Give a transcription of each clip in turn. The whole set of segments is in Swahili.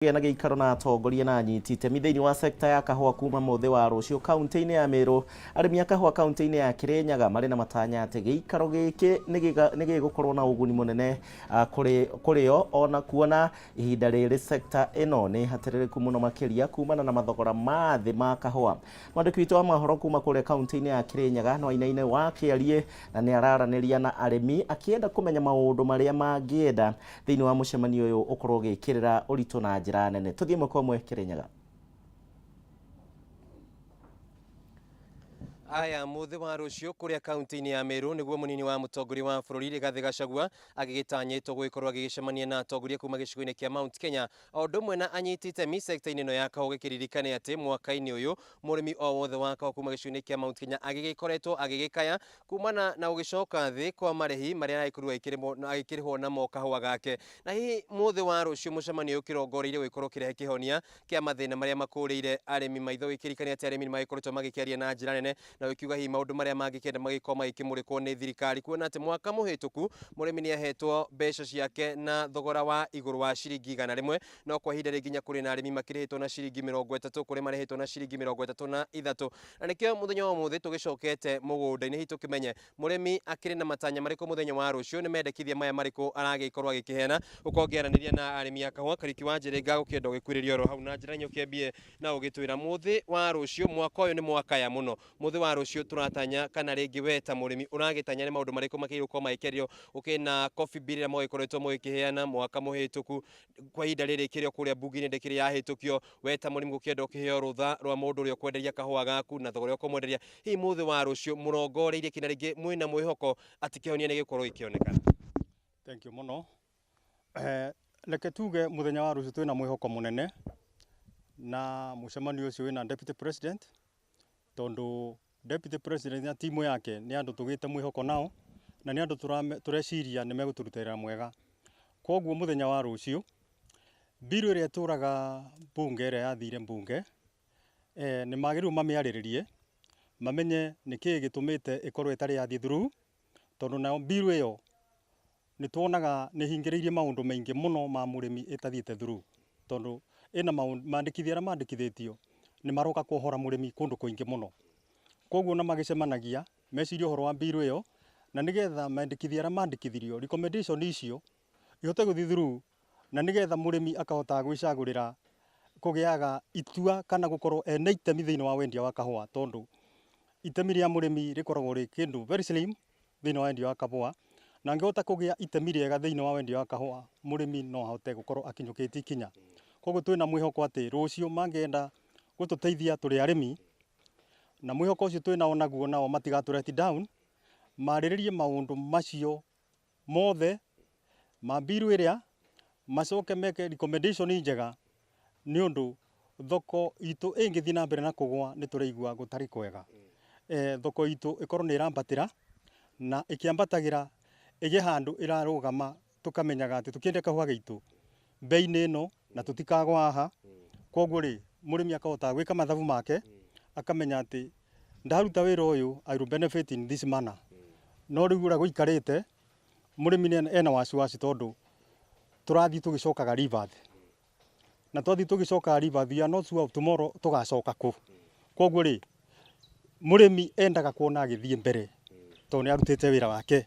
Na gĩikaro na atongoria na anyiti itemi thĩinĩ wa sekta ya kahũa kuma mũthĩ wa rũciũ kaunti-inĩ ya Meru. Arĩmi a kahũa kaunti-inĩ ya Kirinyaga marĩ na matanya atĩ gĩikaro gĩkĩ nĩ gĩgũkorwo na ũguni mũnene kũrĩ o, ona kuona ihinda rĩrĩ sekta ĩno nĩ hatĩrĩrĩku mũno makĩria kumana na mathogora ma thĩ ma kahũa. Mwandĩki witũ wa mohoro kuma kũrĩa kaunti-inĩ ya Kirinyaga Nwainainĩ wa Kĩarie na nĩ araranĩria na arĩmi akĩenda kũmenya maũndũ marĩa mangĩenda thĩinĩ wa mũcemanio ũyũ ũkorwo gĩkĩrĩra ũritũ na njĩra nene. Tuthiĩ mweko mwe Kirinyaga. Aya mũthĩ wa rũciũ kũrĩa kaunti-inĩ ya Meru nĩguo mũnini wa mũtongoria wa bũrũri Rigathĩ Gachagua agĩgĩtanyĩtwo gũgĩkorwo agĩgĩcemania na atongoria kuma gĩcigo-inĩ kĩa Mount Kenya, o ũndũ ũmwe na anyiti itemi sekta-inĩ ĩno ya kahũa, gĩkĩririkane atĩ mwaka-inĩ ũyũ mũrĩmi o wothe wa kahũa kuma gĩcigo-inĩ kĩa Mount Kenya agĩgĩkoretwo agĩgĩkaya kumana na gũgĩcoka thĩ kwa marĩhi marĩa agĩkĩrĩhwo namo kahũa gake. Na hihi mũthĩ wa rũciũ mũcemanio ũkĩrongoreire gũgĩkorwo kĩrehe kĩhonia kĩa mathĩna marĩa makũrĩire arĩmi maitho, gĩkĩririkane atĩ arĩmi magĩkoretwo magĩkĩaria na njĩra nene na gũkiuga hihi maũndũ marĩa mangĩkenda magĩkorwo magĩkĩmũrĩkwo nĩ thirikari, kuona atĩ mwaka mũhĩtũku mũrĩmi nĩ ahetwo mbeca ciake na thogora wa igũrũ wa ciringi 100, no kwa ihinda rĩnginya kũrĩ na arĩmi makĩrĩhĩtwo na ciringi 30, kũrĩ marĩhĩtwo na ciringi 33. Na nĩkĩo mũthenya wa ũmũthĩ tũgĩcokete mũgũnda-inĩ hihi tũkĩmenye mũrĩmi akĩrĩ na matanya marĩkũ mũthenya wa rũciũ, nĩ mendekithia maya marĩkũ aragĩkorwo agĩkĩheana. Gũkorwo ngĩaranĩria na arĩmi a kahũa Kariki wa Njĩrĩnga gũkĩenda ũgĩkwĩrĩria oro hau na njĩra nyũkĩambie na ũgĩtwĩra mũthĩ wa rũciũ mwaka ũyũ nĩ mwakaya mũno. Mũthĩ wa rũciũ turatanya kana rĩngĩ weta mũrĩmi ũragĩtanya nĩ maũndũ marĩkũ makĩrĩirwo gũkorwo magĩkĩario ũkĩna coffee bill ĩrĩa mwagĩkoretwo mũgĩkĩheana mwaka mũhĩtũku kwa ihinda rĩrĩ kĩrĩa kũrĩa mbunge-inĩ ndĩkĩrĩ yahĩtũkio, weta mũrĩmi gũkĩenda ũkĩheo rũtha rwa mũndũ ũrĩa ũkwenderia kahũa gaku na thogora ũrĩa ũkũmwenderia. Hihi mũthĩ wa rũciũ mũrongoreirie kĩna rĩngĩ mwĩna mwĩhoko atĩ kĩhonia nĩ gĩgũkorwo gĩkĩonekana? Thank you mũno. Reke tuge mũthenya wa rũciũ twĩna mwĩhoko mũnene na mũcemanio ũcio wĩna deputy president, tondũ deputy president na timu yake nĩ andũ tũgĩte mwĩhoko nao na nĩ andũ tũreciria nĩ megũtũrutĩra mwega. Koguo mũthenya wa rũciũ bill ĩrĩa ĩtũraga bunge ĩrĩa yathire bunge nĩ magĩrĩirwo mamĩarĩrĩrie mamenye nĩkĩĩ gĩtũmĩte ĩkorwo ĩtarĩ yathiĩ through, tondũ nayo bill ĩyo nĩ tuonaga nĩ hingĩrĩirie maũndũ maingĩ mũno ma mũrĩmi ĩtathiĩte through, tondũ ĩna mandĩkithia arĩa mandĩkithĩtio nĩ maroka kuohora mũrĩmi kũndũ kũingĩ mũno. Koguo na magĩcemanagia meciria ũhoro wa bill ĩyo, na nĩgetha mandĩkithia arĩa mandĩkithirio recommendation icio ihote gũthiĩ through, na nĩgetha mũrĩmi akahota gwĩcagũrĩra kũgĩaga itua kana gũkorwo ena itemi thĩinĩ wa wendia wa kahũa, tondũ itemi rĩa mũrĩmi rĩkoragwo rĩ kĩndũ very slim thĩinĩ wa wendia wa kahũa, na angĩhota kũgĩa itemi rĩega thĩinĩ wa wendia wa kahũa mũrĩmi no ahote gũkorwo akinyũkĩtie ikinya. Koguo twĩna mwĩhoko atĩ rũciũ mangĩenda gũtũteithia tũrĩ arĩmi, na mwĩhoko ũcio twĩna onaguo nao matigatũ let down, marĩrĩrie maũndũ macio mothe ma bill ĩrĩa, macoke meke recommendation njega, nĩ ũndũ thoko itũ ĩngĩthiĩ na mbere na kũgũa nĩ tũraigua gũtarĩ kwega. Thoko itũ ĩkorwo nĩ ĩrambatĩra na ĩkĩambatagĩra ĩgĩ handũ ĩrarũgama, tũkamenyaga atĩ tũkĩendia kahũa gaitũ bei-inĩ ĩno na tũtikagwa haha. Koguo rĩ mũrĩmi akahota gwĩka mathabu make akamenya atĩ ndaruta wĩra ũyũ I will benefit in this manner. No rĩu ũrĩa gũikarĩte mũrĩmi ena wasiwasi, tondũ tũrathiĩ tũgĩcokaga river, na twathiĩ tũgĩcokaga river we are not sure of tomorrow tũgacoka kũ. Koguo rĩ mũrĩmi endaga kuona agĩthiĩ mbere, tondũ nĩ arutĩte wĩra wake.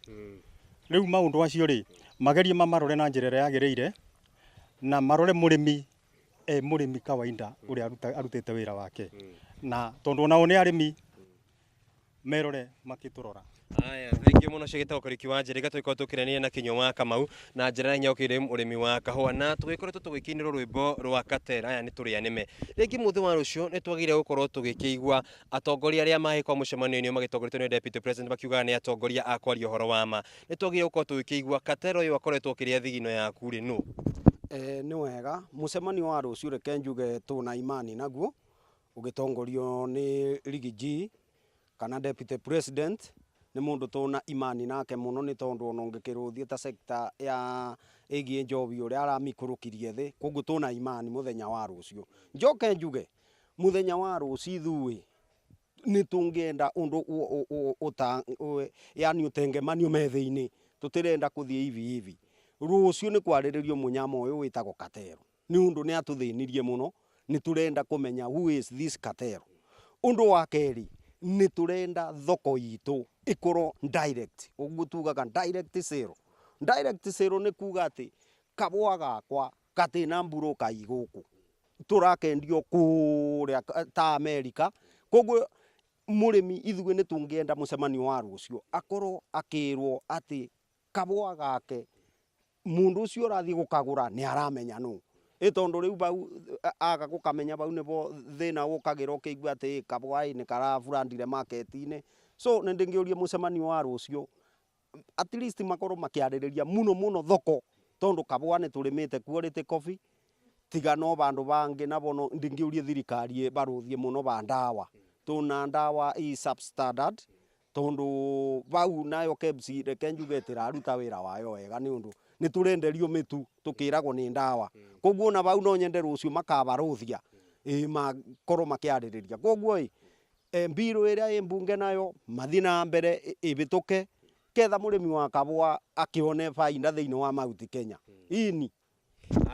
Rĩu maũndũ macio rĩ magerie mamarore na njĩra ĩrĩa yagĩrĩire, na marore mũrĩmi mũrĩmi kawaida ũrĩa arutĩte wĩra wake, na tondũ nao nĩ arĩmi merore makĩtũrora. Aya, thank you mũno Cigĩtagwo Kariki wa Njĩrĩnga, tũgĩkorwo tũkĩrania na Kinyũ wa Kamau na njĩra hinya ũkĩrĩ mũrĩmi wa kahũa, na tũgĩkoretwo tũgĩkĩinĩrwo rwĩmbo rwa Katera, aya nĩ tũrĩa nĩme. Rĩngĩ mũthĩ wa rũciũ nĩ twagĩrĩire gũkorwo tũgĩkĩigua atongoria arĩa mahĩkwo mũcemanio-inĩ magĩtongoretio nĩ deputy president makiugaga nĩ atongoria a kwaria ũhoro wa ma. Nĩ twagĩrĩire gũkorwo tũgĩkĩigua Katera ũyũ akoretwo ũkĩrĩa thigino yaku rĩ nũ? Nĩ wega mũcemanio wa rũciũ reke njuge tũna imani naguo, ũgĩtongorio nĩ Rigiji kana deputy president, nĩ mũndũ tũna imani nake mũno, nĩ tondũ ona ũngĩkĩrũthia ta sekta ya ĩgiĩ njobi ũrĩa aramĩkũrũkirie thĩ. Koguo tũna imani mũthenya wa rũciũ. Njoke njuge mũthenya wa rũciũ ithuĩ nĩ tũngĩenda ũndũ yani ũtengemanio metha-inĩ, tũtirenda kũthiĩ hivi. Rũciũ nĩ kwarĩrĩrio mũnyama ũyũ wĩtagwo Katero, ni undu ni atuthinirie muno ni turenda kumenya who is this cartel. Undu wa keri ni turenda thoko yitu ikorwo direct, uguo tugaga direct sale. Direct sale ni kuga ati kabwa gakwa katina mburuka iguku turakendio kuria ta America. Koguo murimi ithuĩ nĩ tũngĩenda mũcemanio wa rũciũ akorwo akĩrwo ati kabwa gake mundu ucio ũrathiĩ gũkagũra nĩ aramenya nũ. Tondu rĩu bau aga gũkamenya bau nĩbo thĩna ũkagira ũkĩigua ati kabwa nĩ karaburandire market-inĩ. So nĩ ndĩngĩũria mũcemanio wa rũciũ at least makorwo makĩarĩrĩria muno thoko, tondu kabwa nĩ tũrĩmĩte quality coffee tiga no bandu bangi nabo ndĩngĩũria thirikari barũthie muno ba ndawa. Tuna ndawa i substandard tondu bau nayo KEBS reke njuge ĩtĩraruta wĩra wayo wega nĩ ũndũ nĩ tũrenderio mĩtu tũkĩragwo nĩ ndawa. Koguo na bau no nyende rũciũ makabarũthia makorwo makĩarĩrĩria. Koguo mbiru ĩrĩa ĩ mbunge nayo mathi na mbere ĩbĩtũke ketha mũrĩmi wa kabwa akĩone bainda thĩinĩ wa Mount Kenya. Ini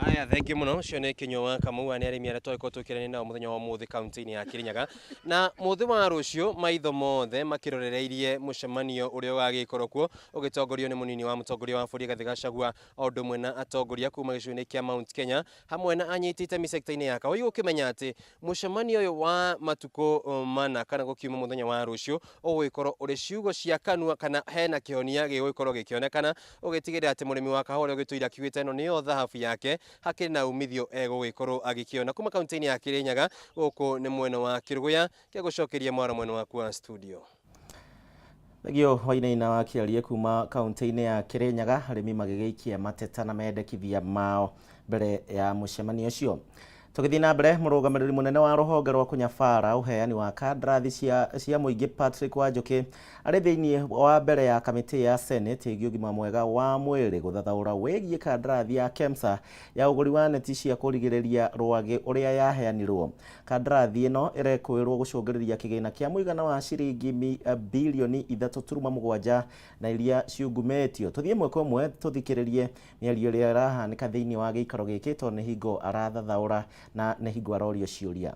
Aya, thank you muno. Cio nĩ Kĩnyua Kamau, nĩ arĩmi arĩa twagĩkorwo tũkĩaranĩria nao mũthenya wa ũmũthĩ kaunti-inĩ ya Kirinyaga. Na mũthĩ wa rũciũ maitho mothe makĩrorereirie mũcemanio ũrĩa ũgagĩkorwo kuo ũgĩtongorio nĩ mũnini wa mũtongoria wa bũrũri Rigathĩ Gachagua, o ũndũ ũmwe na atongoria kuma gĩcigo-inĩ kĩa Mount Kenya hamwe na anyiti itemi sector-inĩ ya kahowa. Gũkĩmenya atĩ mũcemanio ũyũ wa matukũ mana kana gũkiuma mũthenya wa rũciũ ũgũgĩkorwo ũrĩ ciugo cia kanua kana hena kĩhonia gĩgũgĩkorwo gĩkĩonekana, ũgĩtigĩrĩra atĩ mũrĩmi wa kahowa ũrĩa ũgĩtũire akiugĩte ĩno nĩyo thahabu yake hakĩrĩ na umithio egũgĩkorwo agĩkĩona. Kuma kaunti-inĩ ya Kirinyaga gũkũ nĩ mwena wa Kĩrũgũya, kĩagũcokeria mwara mwena waku wa studio. Thegio Wainaina wakĩaria kuma kaunti-inĩ ya Kirinyaga, arĩmi magĩgĩikia mateta na mendekithia mao mbere ya mũcemanio ũcio. Tũgĩthiĩ na mbere, mũrũgamĩrĩri mũnene wa rũhonge rwa kũnyabara ũheani wa kandarathi cia mũingĩ Patrick Wanjũkĩ arĩ thĩinĩ wa mbere ya kamĩtĩ ya Senate ĩgiĩ ũgima mwega wa mwĩrĩ gũthathaũra wĩgiĩ kandarathi ya KEMSA ya ũgũri wa neti cia kũrigĩrĩria rwagĩ ũrĩa yaheanirwo. Kandarathi ĩno ĩrekũĩrwo gũcũngĩrĩria kĩgĩna kĩa mũigana wa ciringi bilioni 3.7 na iria ciungumĩtio. Tũthiĩ ĩmwe kwa ĩmwe tũthikĩrĩrie mĩario ĩrĩa ĩrahanĩka thĩinĩ wa gĩikaro gĩkĩ, tondũ nĩ hingo arathathaũra na nĩ hingo arorio ciũria.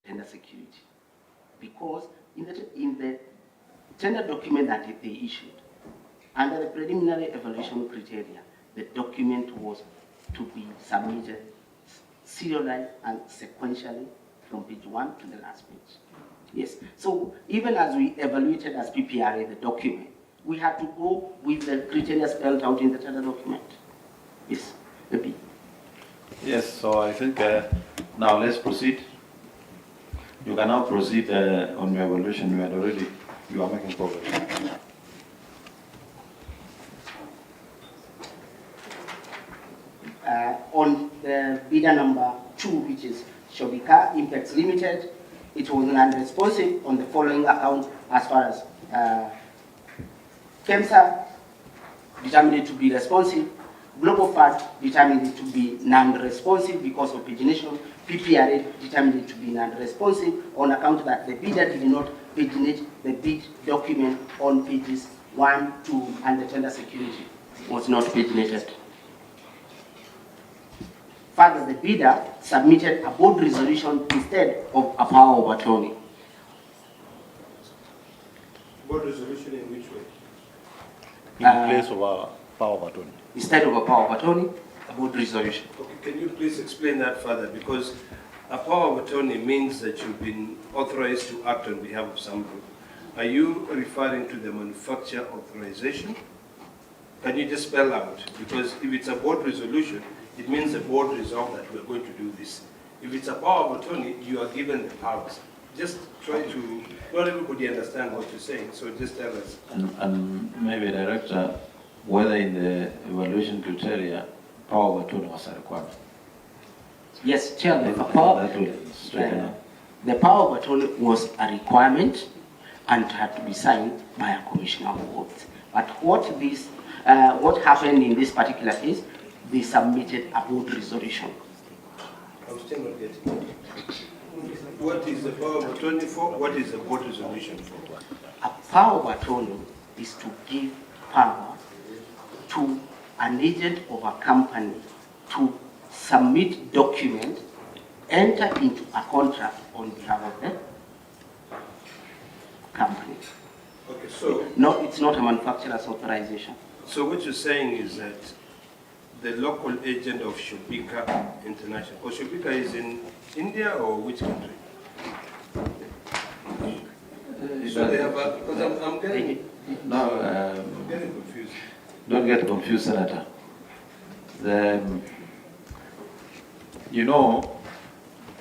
Tender security, because in the tender document that they issued, under the preliminary evaluation criteria, the document was to be submitted serialized and sequentially from page 1 to the last page. Yes, so even as we evaluated as PPRA the document, we had to go with the criteria spelled out in the tender document. Yes, maybe. Yes, so I think now let's proceed. You can now proceed on your evaluation. You are making progress. On the bidder number 2, which is Shobika Impacts Limited, it was non-responsive on the following account as far as KEMSA determined it to be responsive, Global Fund determined it to be non-responsive because of pagination, PPRA determined it to be non-responsive on account that the bidder did not paginate the bid document on pages 1, 2, and the tender security was not paginated. Further, the bidder submitted a board resolution instead of a power of attorney. Board resolution in which way? In place of a power of attorney. Instead of a power of attorney, a board resolution. Okay, can you please explain that further? Because a power of attorney means that you've been authorized to act on behalf of somebody. Are you referring to the manufacturer authorization? Can you just spell out? Because if it's a board resolution, it means the board resolved that we're going to do this. If it's a power of attorney, you are given the powers. Just try to, not everybody understand what you're saying, so just tell us. And maybe, Director, whether in the evaluation criteria, power of attorney was a requirement. Yes, Chair, That will straighten out. the power of attorney was a requirement and had to be signed by a commissioner of oaths. But what happened in this particular case, they submitted a board resolution. I'm still not getting it. What is the power of attorney for? What is the board resolution for? power of attorney is to give power to an agent of a company to submit documents, enter into a contract on behalf of the company. Okay, so no, it's not a manufacturer's authorization. So what you're saying is that the local agent of Shubika International, or Shubika is in India or which country? So they have a, because I'm getting, I'm getting confused. Don't get confused, Senator. You know,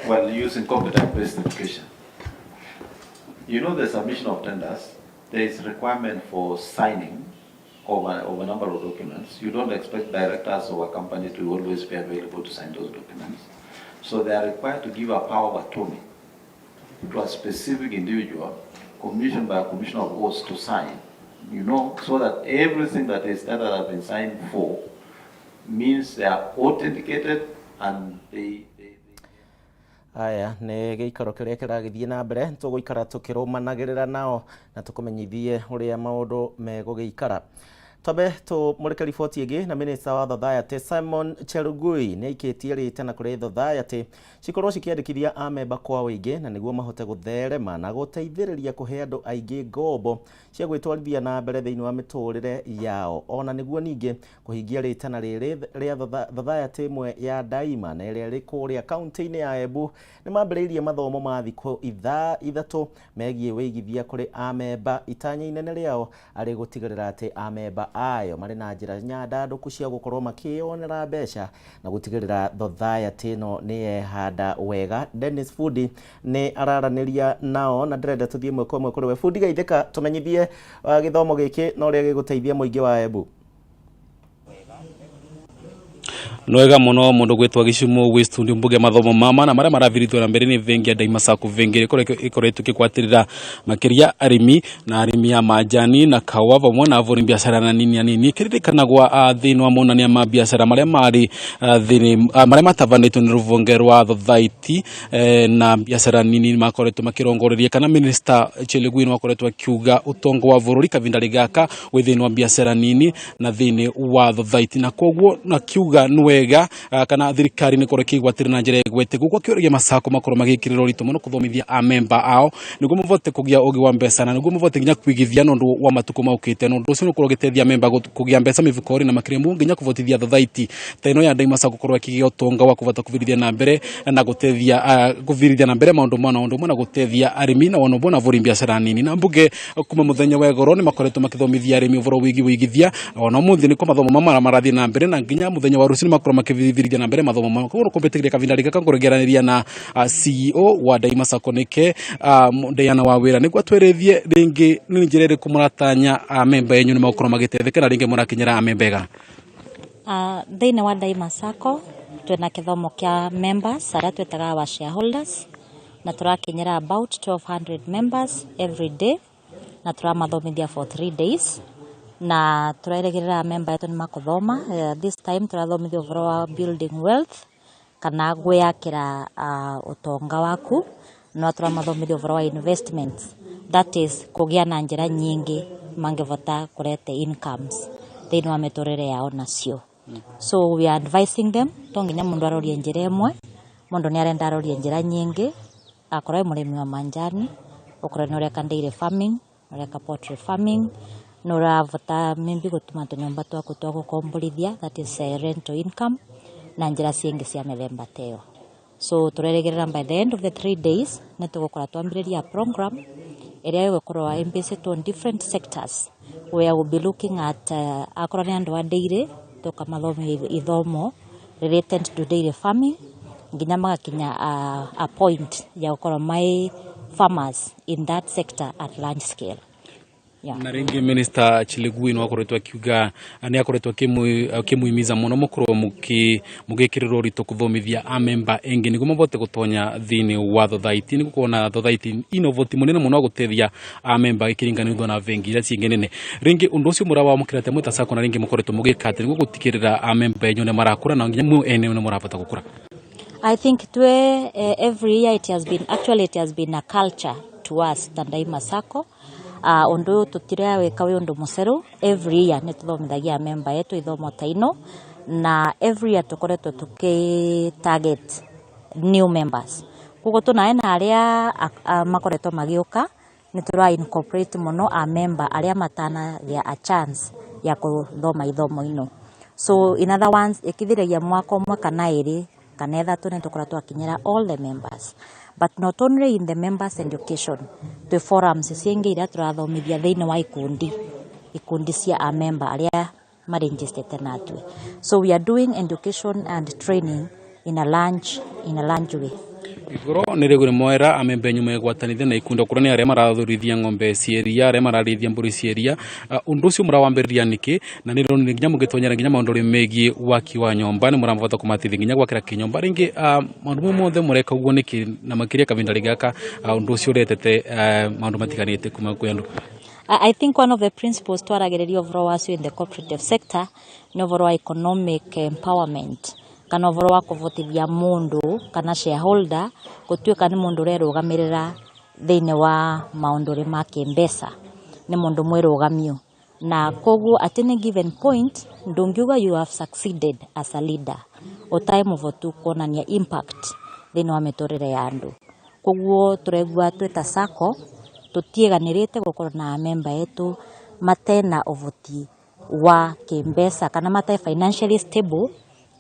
while using competent-based education, you know the submission of tenders, there is requirement for signing of a number of documents. You don't expect directors of a company to always be available to sign those documents. So they are required to give a power of attorney to a specific individual commissioned by a commissioner of oaths to sign, you know, so that everything that has been signed for means they are authenticated and they aya nä gä ikaro kä rä a kä ragä na mbere tå gå ikara tå kä rå managä rä ra nao na tå kå menyithie å rä a maå ndå megå gä ikara. Twabe tå må rä ke riboti ä ngä na minista wa Thothaitĩ Simon Cherugui nä aikä tie rä te na kå rä Thothaitĩ cikorwo cikä andäkithia amemba kwa wå ingä na nä guo mahote gå therema na gå teithä rä ria kå he andå aingä ngombo cia gwä twarithia na mbere thä inä wa mä tå rä re yao, ona nä guo ningä kå hingia rä tana rä rä a Thothaitĩ ĩmwe ya Daima na ä rä a rä kå rä a kauntä-inä ya Embu nä mambä rä irie mathomo ma thikå ithatå megiä wä igithia kå rä amemba, itanya inene rä ao arä gå tigä rä ra atä amemba ayo marĩ na njĩra nyandandũku cia gũkorwo makĩonera mbeca na gũtigĩrĩra Thothaitĩ ĩno nĩ yehanda wega. Dennis Fudi nĩ araranĩria nao na ndĩrenda tũthiĩ ĩmwe kwa ĩmwe kũrĩ we. Fudi, geithĩka tũmenyithie gĩthomo gĩkĩ na ũrĩa gĩgũteithia mũingĩ wa Embu. Nwega muno mundu gwitwa Gicimu gwi studio mbuge mathomo mama na maria maraviritwo na mbere ni vengi Daima Sacco vengi ikoretwo kikwatirira makiria arimi na arimi ya majani na kawa vamwe na avuri biashara na nini kiririkanagwa thini wa monania ma biashara maria mari thini maria matavanitwo ni ruvonge rwa Thothaitĩ na biashara nini makoretwo makirongoreria kana minister Cherugui wakoretwo akiuga utongo wa vururi kavindari gaka wi thini wa biashara nini na thini wa Thothaitĩ na koguo na kiuga nwe kana thirikari nä korwo kä igwatä na njä ra gwete gå kä oragia macako makorwo magä kä rä ra å ritå må no kå thomithia amemba ao nä guo må vote kå gä a å gä wa mbeca na nä guo må vote nginya kuigithia no ndå wa matukå maukä te no ndå å cio nä korwo gä teithia amemba kå gä a mbeca mä bukori na makä mu nginya kå votithia Thothaitĩ ta ä no ya Daima Sacco korwo akä gä a å tonga wa kå vota kå virithia na mbere na gå teithia maå ndå mwana na gå teithia arimi na ono bona vori biashara nini na mbuge kuma må thenya wa goro nä makoretwo makä thomithia arimi å voro wigi wigithia ona må thä nä ko mathomo mamara marathie na mbere na nginya må thenya wa rũciũ nĩ makorwo makĩvithirithia na mbere mathomo mao koguo kompetegire kavindari gaka ngoregeraniria na CEO wa Daima Sacco nike Diana wa wira niguo atwerethie ringi ni njira iriku muratanya amemba yenyu ni makorwo magitetheka na ringi murakinyira amemba ega thĩinĩ wa Daima Sacco twina kithomo kia members aria twetaga wa shareholders na turakinyira about 1200 members every day na turamathomithia for 3 days na turairigirira member yetu ni makuthoma this time turathomithia ũhoro wa building wealth kana gwĩakĩra ũtonga waku no turamathomithia ũhoro wa investments, that is kũgĩa na njĩra nyingĩ mangĩvota kũrete incomes thĩinĩ wa mĩtũrĩre yao nacio. So we are advising them to nginya mũndũ arorie njĩra ĩmwe, mũndũ nĩ arenda arorie njĩra nyingĩ, akorwo mũrĩmi wa manjani, ũkorwo nĩ ũreka dairy farming, ũreka poultry farming, nuravota mimbi gutuma tunyumba twaku twa gukomborithia, that is rental income na njira ciingi cia mithemba teo. So tureregerera by the end of the 3 days ne tugukora twambiriria program area igukorwo emphasis on different sectors where we'll be looking at akorwo ni andu a dairy tukamathomi ithomo related to dairy farming nginya magakinya a point ya gukorwo my farmers in that sector at large scale. Yeah. Na ringi minister Cherugui no akoretwo akiuga ni akoretwo kimuimiza muno mukorwo mugikirirwo rito kuthomithia amemba engi niguo mabote gutonya thini wa Thothaitĩ niguo kuona Thothaitĩ innovate munene muno gutethia amemba ikiringanithwo na vengi iria ciingi nene. Ringi undu ucio murawa mukirete mwita Sacco na ringi mukoretwo mugikate niguo gutikirira amemba enyu ne marakura na nginya mu ene ne murabota gukura. I think every year it has been a culture to us than Daima Sacco. Undu tutire wika wi undu muceru. Every year ni tuthomithagia member yetu ithomo taino, na every year tukoretwo tuki target new members. Kugo tunaena aria makoretwo magiuka ni tura incorporate muno a member aria matana gya a chance ya kuthoma ithomo ino. So in other ones ikithiragia mwaka umwe kana iri kana ethatu ni tukora twakinyira all the members, but not only in the members education, the forums cienge iria turathomithia thiini wa ikundi cia a member aria maregistered natwe. So we are doing education and training in a large way. Igoro nirigure moera amembe nyuma egwatanithia na ikundo kurani aria marathurithia ng'ombe cieria aria mararithia mburi cieria. Undu ucio murawambiriria niki na niro ni nginya mugitonyera nginya maundu megie waki wa nyomba ni muramvota kumatithia nginya gwakira kinyomba ringi maundu mothe mureka uguo niki na makiria kavinda rigaka undu ucio retete maundu matiganite kuma kwi andu. I think one of the principles twaragereria overall wacio in the cooperative sector ni overall economic empowerment, kana overall wa kuvotithia mundu kana shareholder gutuika ni mundu rerugamirira thiini wa maundu ri ma kimbesa, ni mundu mwirugamio, na koguo at any given point ndungiuga you have succeeded as a leader utai muvotu kuonania impact thiini wa miturire ya andu. Koguo turegua twita sako tutieganirite gukorwo na member yetu matena ovoti wa kimbesa kana matai financially stable,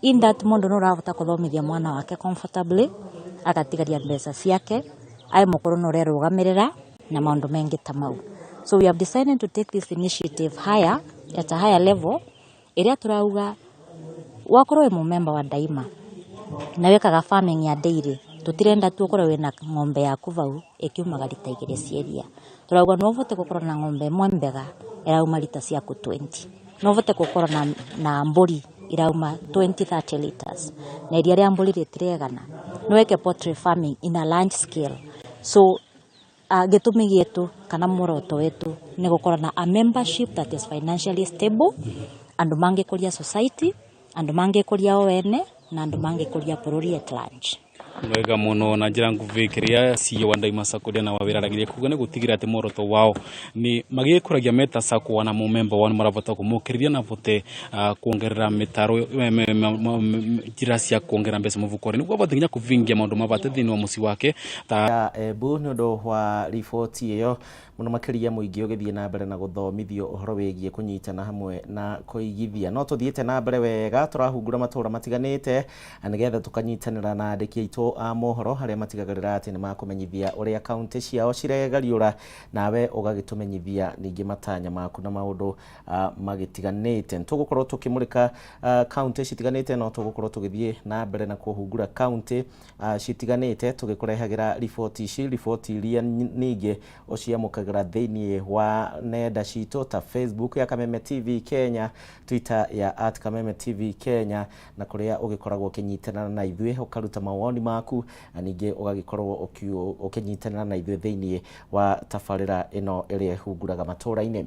in that mundu no ravota kuthomithia mwana wake comfortably agatigaria mbeca ciake ai mukuru no rerugamirira na maundu mengi ta mau. So we have decided to take this initiative higher, at a higher level, iria turauga wakorwo we member wa Daima na wekaga farming ya dairy, tutirenda tu ukorwo wina ng'ombe yaku vau ikiumaga lita 2 cieria. Turauga no vote gukorwo na ng'ombe imwe mbega irauma lita ciaku 20, no vote gukorwo na mburi irauma 20-30 liters, na iria ria mburi ritiregana no weke poultry farming in a large scale. So gitumi gitu kana muroto wetu ni gukorwo na a membership that is financially stable, andu mangikuria society, andu mangikuria owene, na andu mangikuria bururi at large. Mwega muno na njira nguvi kiria CEO wa Daima Sacco na wawiraragirie kuga ni gutigira ati moroto wao ni magikuragia meta sacco wana mu member wao maravota kumukiriria na vote kuongerera mitaro njira cia kuongera mbeca muvukore ni gwa nginya kuvingia maundu mabate thini wa muci wake ta bu ni undu wa report iyo muno makiria muingi ugithie na mbere na guthomithio uhoro wigie kunyitana hamwe na kuigithia. No tuthiete na mbere wega turahungura matura matiganite anigetha tukanyitanira na andiki aitu a mohoro haria matigagarira ati ni makumenyithia uria county ciao ciregariura nawe ugagitumenyithia ningi matanya maku na maundu magitiganite. Tugukorwo tukimurika county citiganite, no tugukorwo tugithie na mbere na kuhungura county citiganite tugikurehagira report iria ningi ociamukagira thiini wa nenda citu ta Facebook ya Kameme TV Kenya, Twitter ya @Kameme TV Kenya, na kuria ugikoragwo kinyitana na ithuĩ ukaruta mawoni maku, ningi ugagikorwo ukinyitana na ithuĩ thiini wa tabarĩra ino iria hunguraga matũra-inĩ.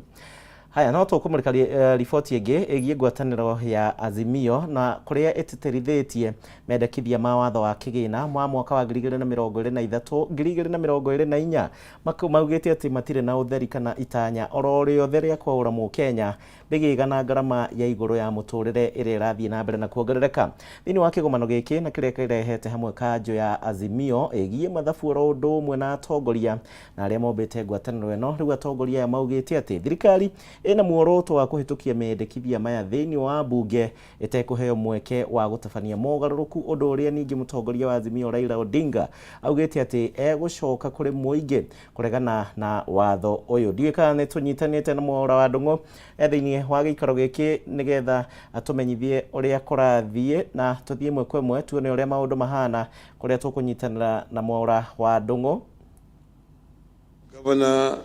Haya, no tukumurika report ingi igie ngwataniro ya Azimio na kuria ititirithitie mendekithia ma watho wa kigina mwa mwaka wa 2023 2024 maugite ati matire na utheri kana itanya oro utheri akwaura mu Kenya bigigana ngarama ya iguru ya muturire ire rathie na mbere na kuongerereka thini wa kigomano giki na kiria kirehete hamwe kanjo ya Azimio igie mathabu oro undu umwe na atongoria na aria mombete ngwataniro eno riu atongoria maugite ati thirikari ina muoroto wa kuhitukia mendekithia maya thiini wa bunge itekuheo mweke wa gutabania mogaruruku undu uria ningi mutongoria wa Azimio Raila Odinga augite ati egucoka kuri muingi kuregana na watho uyu. Ndiika ni tunyitanite na Mwaura wa Ndung'u thiini wa gikaro giki nigetha atumenyithie uria kurathie na tuthie mwe kwa mwe tuone uria maundu mahana kuria tukunyitanira na Mwaura wa Ndung'u. Governor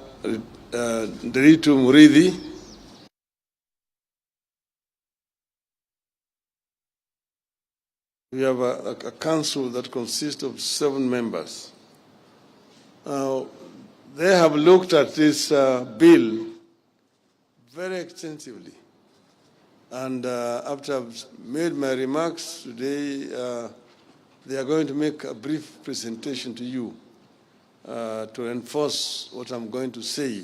Nderitu Murithi, we have a council that consists of 7 members. They have looked at this bill very extensively. And after I've made my remarks today, they are going to make a brief presentation to you to enforce what I'm going to say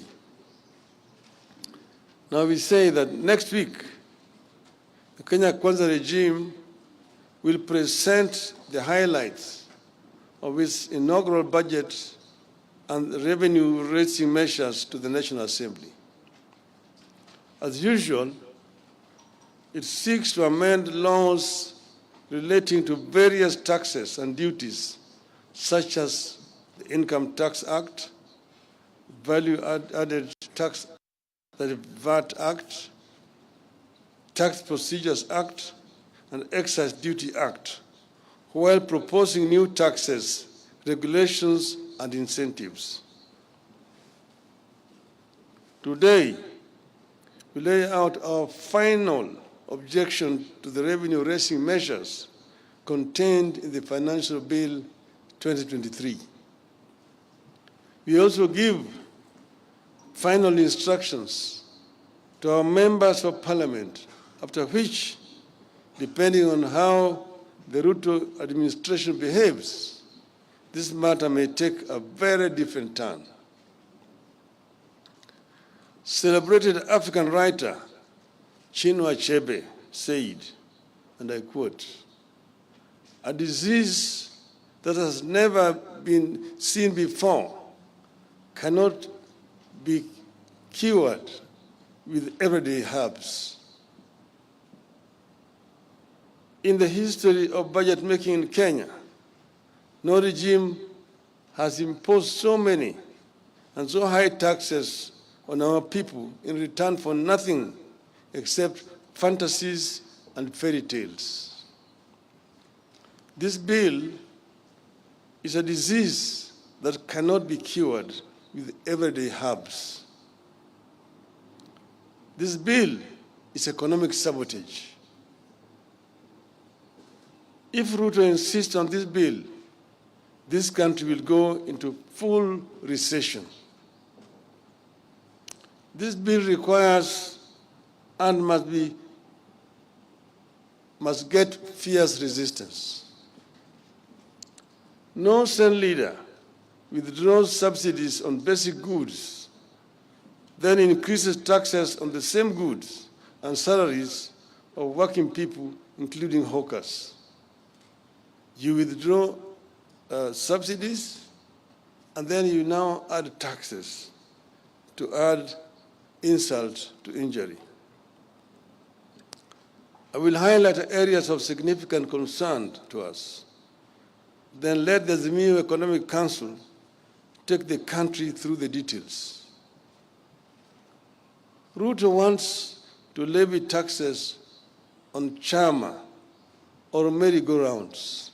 Now we say that next week, the Kenya Kwanza regime will present the highlights of its inaugural budget and revenue-raising measures to the National Assembly. As usual, it seeks to amend laws relating to various taxes and duties, such as the Income Tax Act, Value-Added Tax, the VAT Act, Tax Procedures Act, and Excise Duty Act, while proposing new taxes, regulations, and incentives. Today, we lay out our final objection to the revenue-raising measures contained in the Financial Bill 2023. We also give final instructions to our members of Parliament, after which, depending on how the Ruto administration behaves, this matter may take a very different turn. Celebrated African writer Chinua Achebe said, and I quote, "A disease that has never been seen before cannot be cured with everyday herbs." In the history of budget making in Kenya, no regime has imposed so many and so high taxes on our people in return for nothing except fantasies and fairy tales. This bill is a disease that cannot be cured with everyday herbs. This bill is economic sabotage. If Ruto insists on this bill, this country will go into full recession. This bill requires and must get fierce resistance. No sane leader withdraws subsidies on basic goods, then increases taxes on the same goods and salaries of working people, including hawkers. You withdraw subsidies, and then you now add taxes to add insult to injury. I will highlight areas of significant concern to us. Then let the Azimio Economic Council take the country through the details. Ruto wants to levy taxes on chama or merry-go-rounds.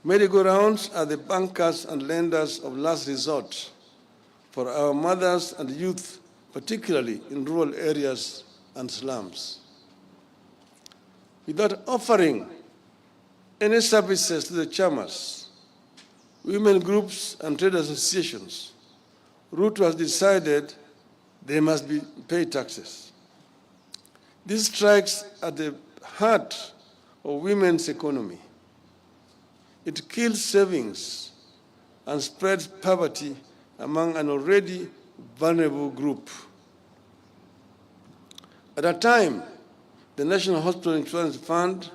Merry-go-rounds are the bankers and lenders of last resort for our mothers and youth, particularly in rural areas and slums. Without offering any services to the chamas, women groups and trade associations, Ruto has decided they must pay taxes. This strikes at the heart of women's economy. It kills savings and spreads poverty among an already vulnerable group. At a time, the National Hospital Insurance Fund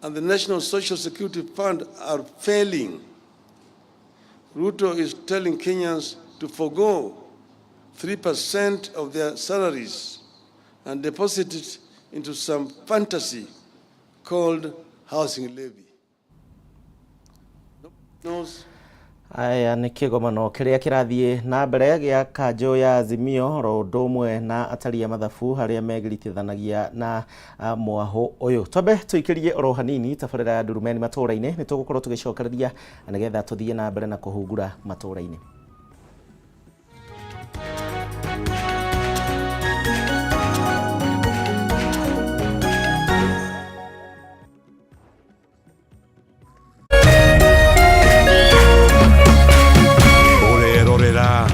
and the National Social Security Fund are failing. Ruto is telling Kenyans to forgo 3% of their salaries and deposit it into some fantasy called housing levy. Aya nĩ kĩgomano kĩrĩa kĩrathiĩ na mbere gĩa kanjũ ya Azimio ro ũndũ ũmwe na atari a mathabu harĩa megiritithanagia na mwahũ ũyũ. Twambe tũikĩrie oro hanini tabarĩra ya Ndurumeni matũũra-inĩ nĩ tũgũkorwo tũgĩcokereria nĩgetha tũthiĩ na mbere na kũhungura matũũra-inĩ.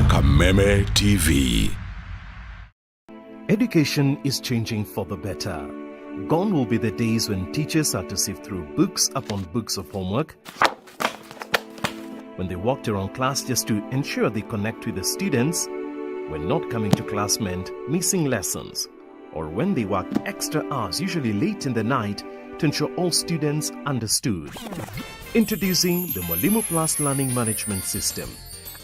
Kameme TV. Education is changing for the better. Gone will be the days when teachers had to sift through books upon books of homework, when they walked around class just to ensure they connect with the students, when not coming to class meant missing lessons, or when they worked extra hours, usually late in the night, to ensure all students understood. Introducing the Mwalimu Plus Learning Management System,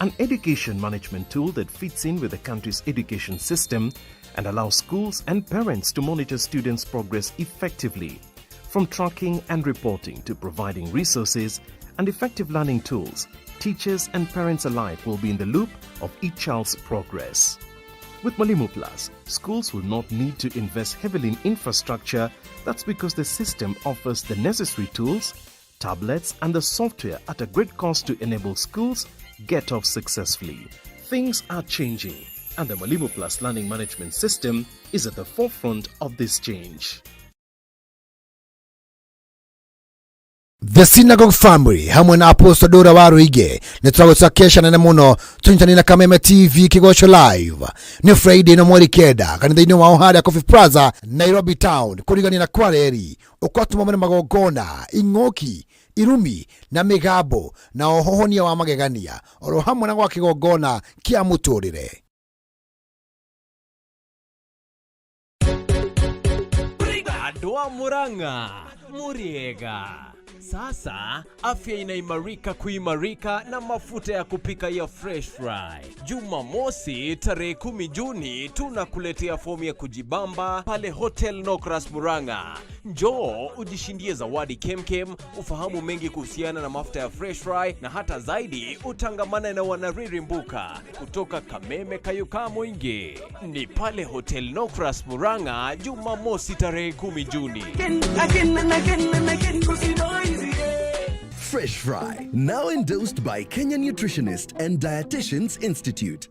an education management tool that fits in with the country's education system and allows schools and parents to monitor students' progress effectively. From tracking and reporting to providing resources and effective learning tools, teachers and parents alike will be in the loop of each child's progress. With Mwalimu Plus, schools will not need to invest heavily in infrastructure. That's because the system offers the necessary tools, tablets and the software at a great cost to enable schools get off successfully. Things are changing, and the Mwalimu Plus Learning Management System is at the forefront of this change. The Synagogue Family hamwe na Apostle Dora Waruige nitwagusakesha nene muno tunyitani na Kameme TV kigosho live ni Friday no mweri kenda kanitha-ini wa Ohara Coffee Plaza Nairobi Town kurigani na Kwareri ukwatuma mwana magogona ing'oki irumi na migabo na ohohonia wa magegania oro hamwe na gwa kigogona kia muturire. Adwa Muranga Muriega. Sasa afya inaimarika kuimarika na mafuta ya kupika ya Fresh Fry. Jumamosi tarehe 10 Juni tunakuletea fomu ya kujibamba pale Hotel Nokras Muranga. Njoo ujishindie zawadi kemkem, ufahamu mengi kuhusiana na mafuta ya Fresh Fry na hata zaidi utangamana na wanariri mbuka kutoka Kameme Kayuka Mwingi. Ni pale Hotel Nokras Muranga Jumamosi tarehe 10 Juni. Fresh Fry, now endorsed by Kenya Nutritionist and Dietitians Institute.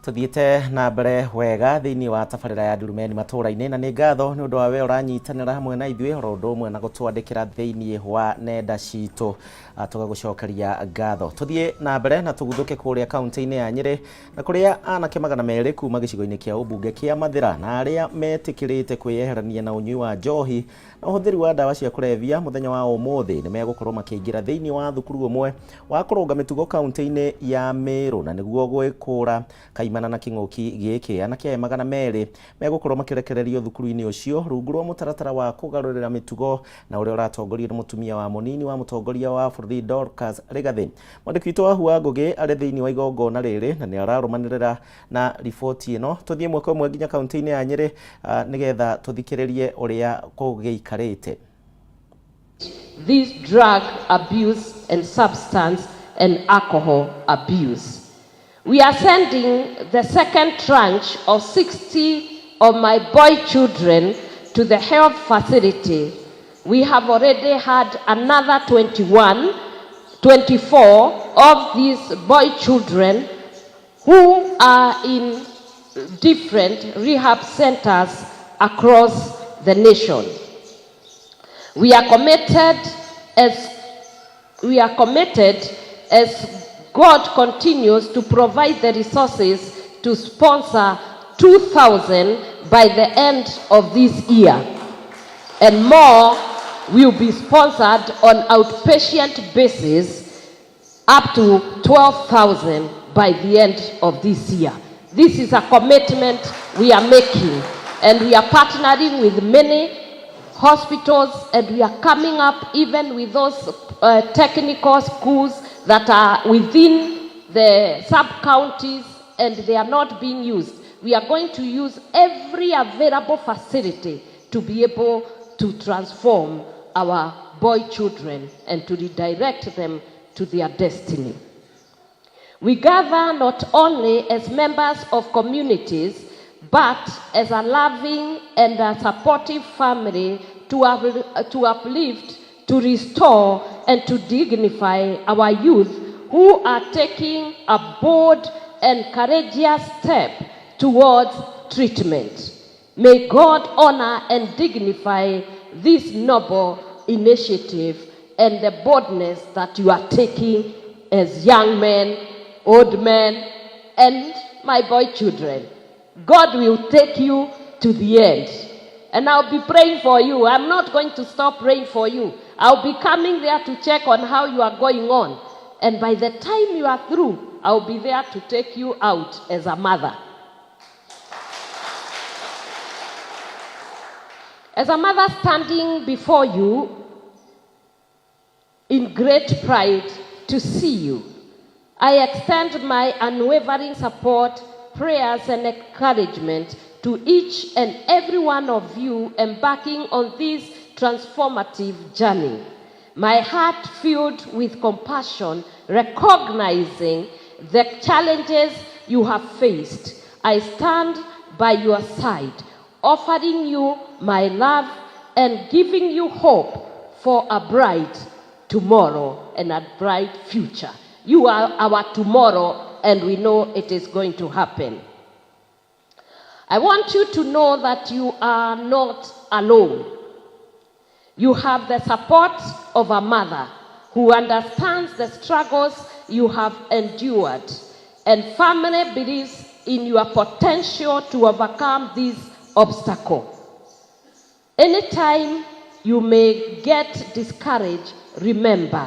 Tuthiite na mbere wega thiini wa tabarira ya Ndurumeni Matuuraini na ni ngatho ni undu wa we uranyitanira hamwe na ithuĩ oro ũndũ ũmwe na gũtwandĩkĩra thiini wa nenda citũ tugagucokeria ngatho. Tuthie na mbere na tuguthuke kũrĩa kaunti-inĩ ya Nyĩrĩ na kũrĩa anake 200 kuma gĩcigo-inĩ kĩa ũmbunge kĩa Mathira na arĩa metĩkĩrĩte kwĩyeherania na ũnyui wa njohi na ũhũthĩri wa ndawa cia kũrebia mũthenya wa ũmũthĩ nĩ megũkorwo makĩingĩra thĩinĩ wa thukuru ũmwe wa kũrũnga mĩtugo kaunti-inĩ ya Meru na nĩguo gwĩkũra kaimana na kĩng'ũki gĩkĩ anake aya 200 megũkorwo makĩrekererio thukuru-inĩ ũcio rungu rwa mũtaratara wa kũgarũrĩra mĩtugo na ũrĩa ũratongorio nĩ mũtumia wa mũnini wa mũtongoria wa bũrũri Dorcas Rigathi. Mwandĩki witũ wa Hua Ngũgĩ arĩ thĩinĩ wa igongona rĩrĩ na nĩ ararũmanĩrĩra na riboti ĩno. Tũthiĩ mwaka ũmwe nginya kaunti-inĩ ya Nyĩrĩ nĩgetha tũthikĩrĩrie ũrĩa kũgĩikarĩte. This drug abuse and substance and alcohol abuse. We are sending the second tranche of 60 of my boy children to the health facility. We have already had another 24 of these boy children who are in different rehab centers across the nation. We are committed as God continues to provide the resources to sponsor 2,000 by the end of this year. And more will be sponsored on outpatient basis up to 12,000 by the end of this year. This is a commitment we are making, and we are partnering with many hospitals, and we are coming up even with those technical schools that are within the sub-counties and they are not being used. We are going to use every available facility to be able to transform our boy children and to redirect them to their destiny. We gather not only as members of communities, but as a loving and a supportive family to uplift, to restore, and to dignify our youth who are taking a bold and courageous step towards treatment. May God honor and dignify this noble initiative and the boldness that you are taking as young men, old men, and my boy children. God will take you to the end, And I'll be praying for you. I'm not going to stop praying for you. I'll be coming there to check on how you are going on. And by the time you are through, I'll be there to take you out as a mother. As a mother standing before you in great pride to see you, I extend my unwavering support, prayers, and encouragement to each and every one of you embarking on this transformative journey. My heart filled with compassion, recognizing the challenges you have faced. I stand by your side, offering you my love and giving you hope for a bright tomorrow and a bright future. You are our tomorrow, and we know it is going to happen. I want you to know that you are not alone. You have the support of a mother who understands the struggles you have endured, and family believes in your potential to overcome this obstacle. Anytime you may get discouraged, remember,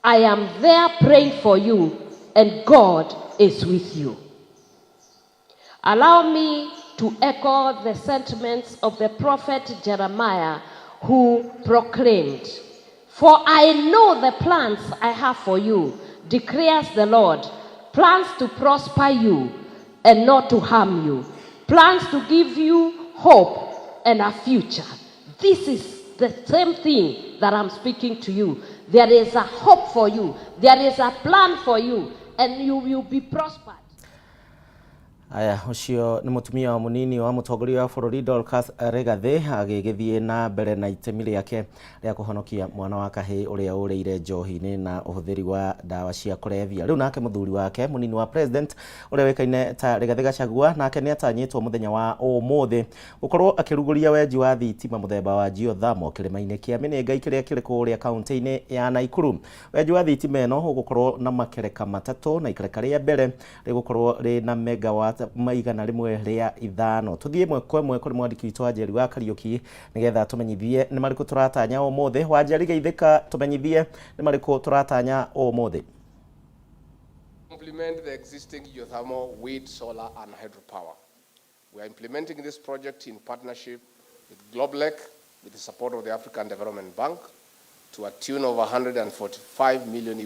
I am there praying for you, and God is with you. Allow me to echo the sentiments of the prophet Jeremiah, who proclaimed, "For I know the plans I have for you, declares the Lord, plans to prosper you and not to harm you, plans to give you hope and a future." This is the same thing that I'm speaking to you. There is a hope for you. There is a plan for you, and you will be prospered. Aya ucio ni mutumia wa munini wa mutongoria wa bururi Dorcas Regathe agigithie na mbere na itemi riake ria kuhonokia mwana wa kahi uria ureire njohi-ini na uhuthiri wa dawa cia kulevya. Riu nake muthuri wake munini wa president uria wekaine ta Rigathi Gachagua nake ni atanyitwo muthenya wa umuthi gukorwo akiruguria wenji wa thitima muthemba wa geothermal kirima-ini kia Minenga kiria kiri kuria kaunti-ini ya Naikuru. Wenji wa thitima eno gukorwo na makereka matatu na ikereka ria mbere rigukorwo ri na megawatt maigana rimwe ria ithano. Tuthie mwe kwa mwe kuri mwandiki witu wa Njeri wa Kariuki nigetha tumenyithie ni mariku turatanya umuthi. Wa Njeri geithika tumenyithie ni mariku turatanya umuthi. Implement the existing geothermal, wind, solar and hydropower. We are implementing this project in partnership with Globelec with the support of the African Development Bank to a tune of $145 million.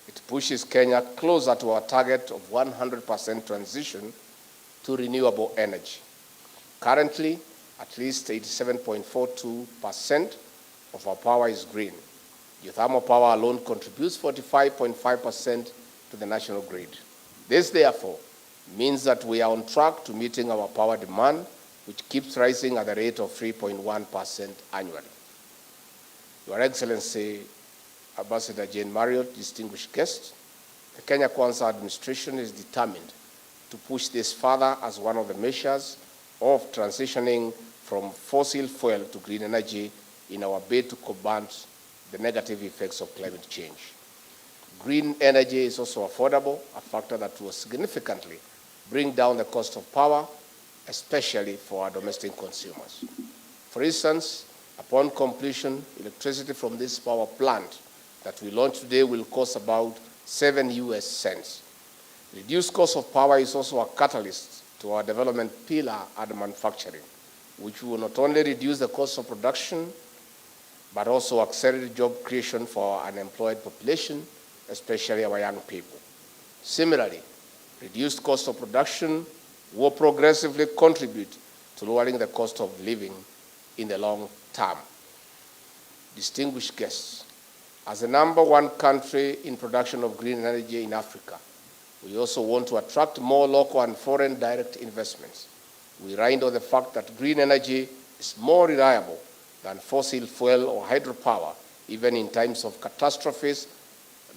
It pushes Kenya closer to our target of 100% transition to renewable energy. Currently, at least 87.42% of our power is green. Geothermal power alone contributes 45.5% to the national grid. This, therefore, means that we are on track to meeting our power demand, which keeps rising at the rate of 3.1% annually. Your Excellency, Ambassador Jane Marriott, distinguished guests, the Kenya Kwanza administration is determined to push this further as one of the measures of transitioning from fossil fuel to green energy in our bid to combat the negative effects of climate change. Green energy is also affordable, a factor that will significantly bring down the cost of power, especially for our domestic consumers. For instance, upon completion, electricity from this power plant that we launched today will cost about 7 US cents. Reduced cost of power is also a catalyst to our development pillar at manufacturing, which will not only reduce the cost of production, but also accelerate job creation for our unemployed population, especially our young people. Similarly, reduced cost of production will progressively contribute to lowering the cost of living in the long term. Distinguished guests, as the #1 country in production of green energy in Africa, we also want to attract more local and foreign direct investments. We ride on the fact that green energy is more reliable than fossil fuel or hydropower, even in times of catastrophes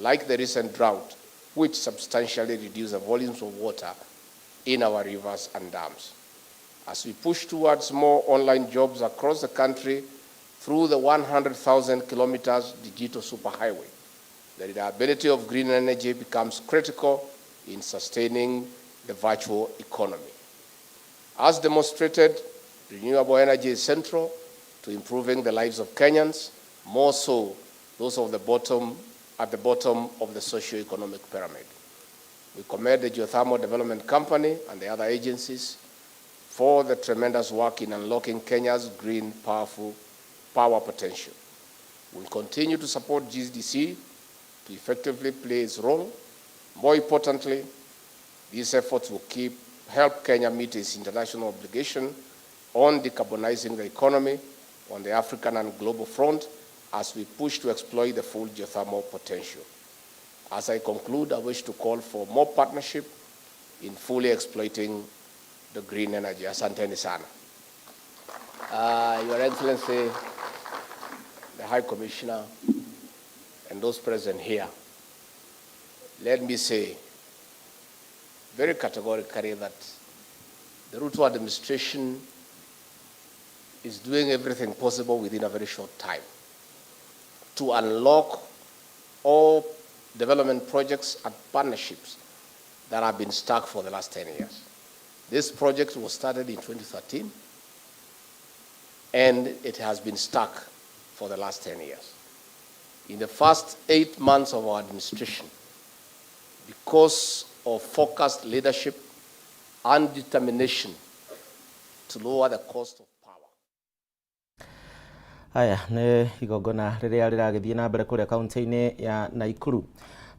like the recent drought, which substantially reduce the volumes of water in our rivers and dams. As we push towards more online jobs across the country through the 100,000 kilometers digital superhighway, the reliability of green energy becomes critical in sustaining the virtual economy. As demonstrated Renewable energy is central to improving the lives of Kenyans, more so those at the bottom of the socio-economic pyramid. We commend the Geothermal Development Company and the other agencies for the tremendous work in unlocking Kenya's green power potential. We'll continue to support GDC to effectively play its role. More importantly, these efforts will help Kenya meet its international obligation on decarbonizing the economy on the African and global front as we push to exploit the full geothermal potential. As I conclude, I wish to call for more partnership in fully exploiting the green energy. Asanteni sana. Your Excellency, the High Commissioner, and those present here, let me say very categorically that the Ruto administration is doing everything possible within a very short time to unlock all development projects and partnerships that have been stuck for the last 10 years. This project was started in 2013, and it has been stuck for the last 10 years. In the first 8 months of our administration, because of focused leadership and determination to lower the cost of Haya nĩ igongona rĩrĩa rĩragĩthiĩ na mbere kũrĩa kaunti-inĩ ya Naikuru.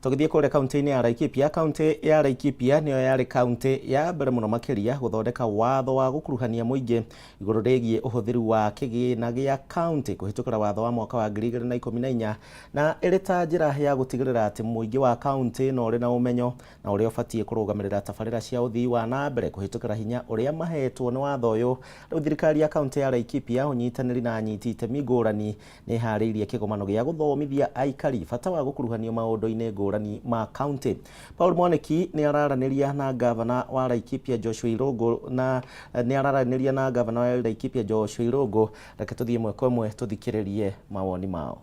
Tũgĩthiĩ kũrĩa kaunti-inĩ ya Laikipia, kaunti ya Laikipia nĩyo yarĩ kaunti ya mbere mũno makĩria gũthondeka watho wa gũkuruhania mũingĩ igũrũ rĩgiĩ ũhũthĩri wa kĩgĩna gĩa kaunti kũhĩtũkĩra watho wa mwaka wa 2014 na ĩrĩ ta njĩra ya gũtigĩrĩra atĩ mũingĩ wa kaunti no ũrĩ na ũmenyo na ũrĩa ũbatiĩ kũrũgamĩrĩra tabarĩra cia ũthii wa na mbere kũhĩtũkĩra hinya ũrĩa mahetwo nĩ watho ũyũ. Rĩu thirikari ya kaunti ya Laikipia ũnyitanĩri na anyiti itemi ngũrani nĩ harĩirie kĩgomano gĩa gũthomithia aikari bata wa gũkuruhanio maũndũ-inĩ ngũrani ma county. Paul Mwaniki ni araranĩria na gavana wa Laikipia Joshua Irungu na ni araranĩria na gavana wa Laikipia Joshua Irungu. Reke tuthiĩ ĩmwe kwa ĩmwe tuthikĩrĩrie mawoni mao.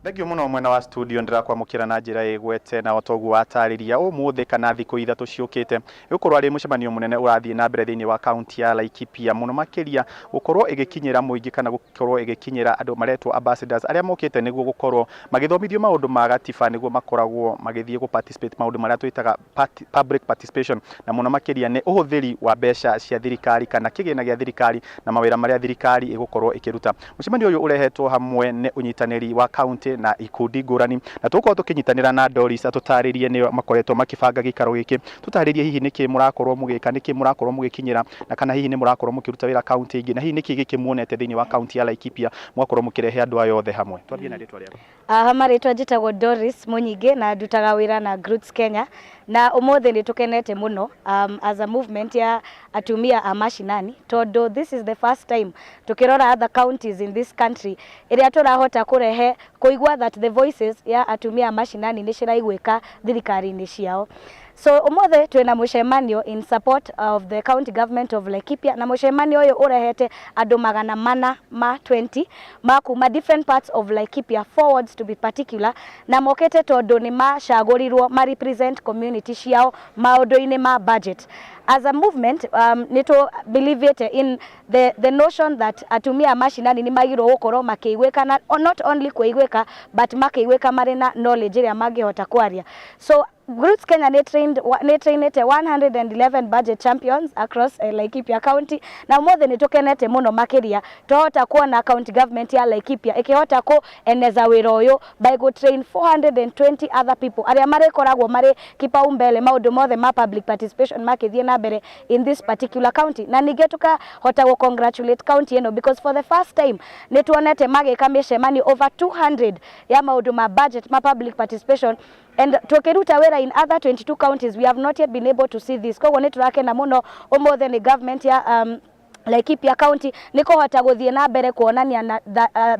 Thengio muno mwena wa studio ndirakwamũkĩra na njĩra ĩgwete na otoguo watarĩria ũmũthĩ kana thikũ ithatũ ciũkĩte gũkorwo arĩ mũcemanio mũnene ũrathiĩ na mbere thĩinĩ wa kaunti ya Laikipia mũno makĩria gũkorwo ĩgĩkinyĩra mũingĩ kana gũkorwo ĩgĩkinyĩra andũ maretwo ambassadors arĩa mokĩte nĩguo gũkorwo magĩthomithio maũndũ ma gatiba nĩguo makoragwo magĩthiĩ gũ-participate maũndũ marĩa twĩtaga public participation na mũno makĩria nĩ ũhũthĩri wa mbeca cia thirikari kana kĩgĩna gĩa thirikari na mawĩra marĩa thirikari ĩgũkorwo ĩkĩruta. Mũcemanio ũyũ ũrehetwo hamwe nĩ ũnyitanĩri wa kaunti na ikundi ngũrani na tũkorwo tũkĩnyitanĩra na Doris atũtarĩrie nĩ makoretwo makĩbanga gĩikaro gĩkĩ tũtarĩrie hihi nĩkĩ mũrakorwo mũgĩka nĩkĩ mũrakorwo mũgĩkinyĩra na kana hihi nĩ mũrakorwo mũkĩruta wĩra kaunti ingĩ na hihi nĩkĩ gĩkĩmuonete thĩinĩ wa kaunti ya Laikipia mwakorwo mũkĩrehe andũ aya othe hamwe. Twambie na rĩtwa rĩako. Marĩtwa njĩtagwo Doris Mũnyingĩ na ndutaga wĩra na Roots Kenya na ũmũthĩ nĩ tũkenete mũno as a movement ya atumia a mashinani tondũ this is the first time tukirora other counties in this country ĩrĩa tũrahota kũrehe kũigua that the voices ya atumia a mashinani nĩ ciraiguĩka thirikari-inĩ ciao. So ũmũthĩ twĩna mũcemanio in support of the county government of Laikipia na mũcemanio ũyũ ũrehete andũ 420 ma kuma different parts of Laikipia forwards to be particular na mokete tondũ nĩ macagũrirwo ma represent community ciao maũndũ-inĩ ma budget. As a movement, nito believe it in the notion that atumia mashinani ni magiro gũkorwo makĩigwĩka na not only kũigwĩka but makĩigwĩka marĩ na knowledge ĩrĩa mangĩhota kwaria. So Roots Kenya they trained 111 budget champions across Laikipia County na ũmũthĩ nĩ tũkenete mũno makĩria tũhota kuona county government ya Laikipia ĩkĩhota kũeneza wĩra ũyũ by go train 420 other people arĩa marĩkoragwo marĩ kipaumbele maũndũ mothe ma public participation makĩthiĩ na mbere in this particular county na ningĩ tukahota gũ congratulate county ĩno because for the first time nĩ tuonete magĩka mĩcemanio over 200 ya maũndũ ma budget ma public participation and tukiruta wera in other 22 counties we have not yet been able to see this. Koguo nĩ turakena mũno ũmũthĩ nĩ government ya Laikipia County nĩ kũhota gũthiĩ na mbere kuonania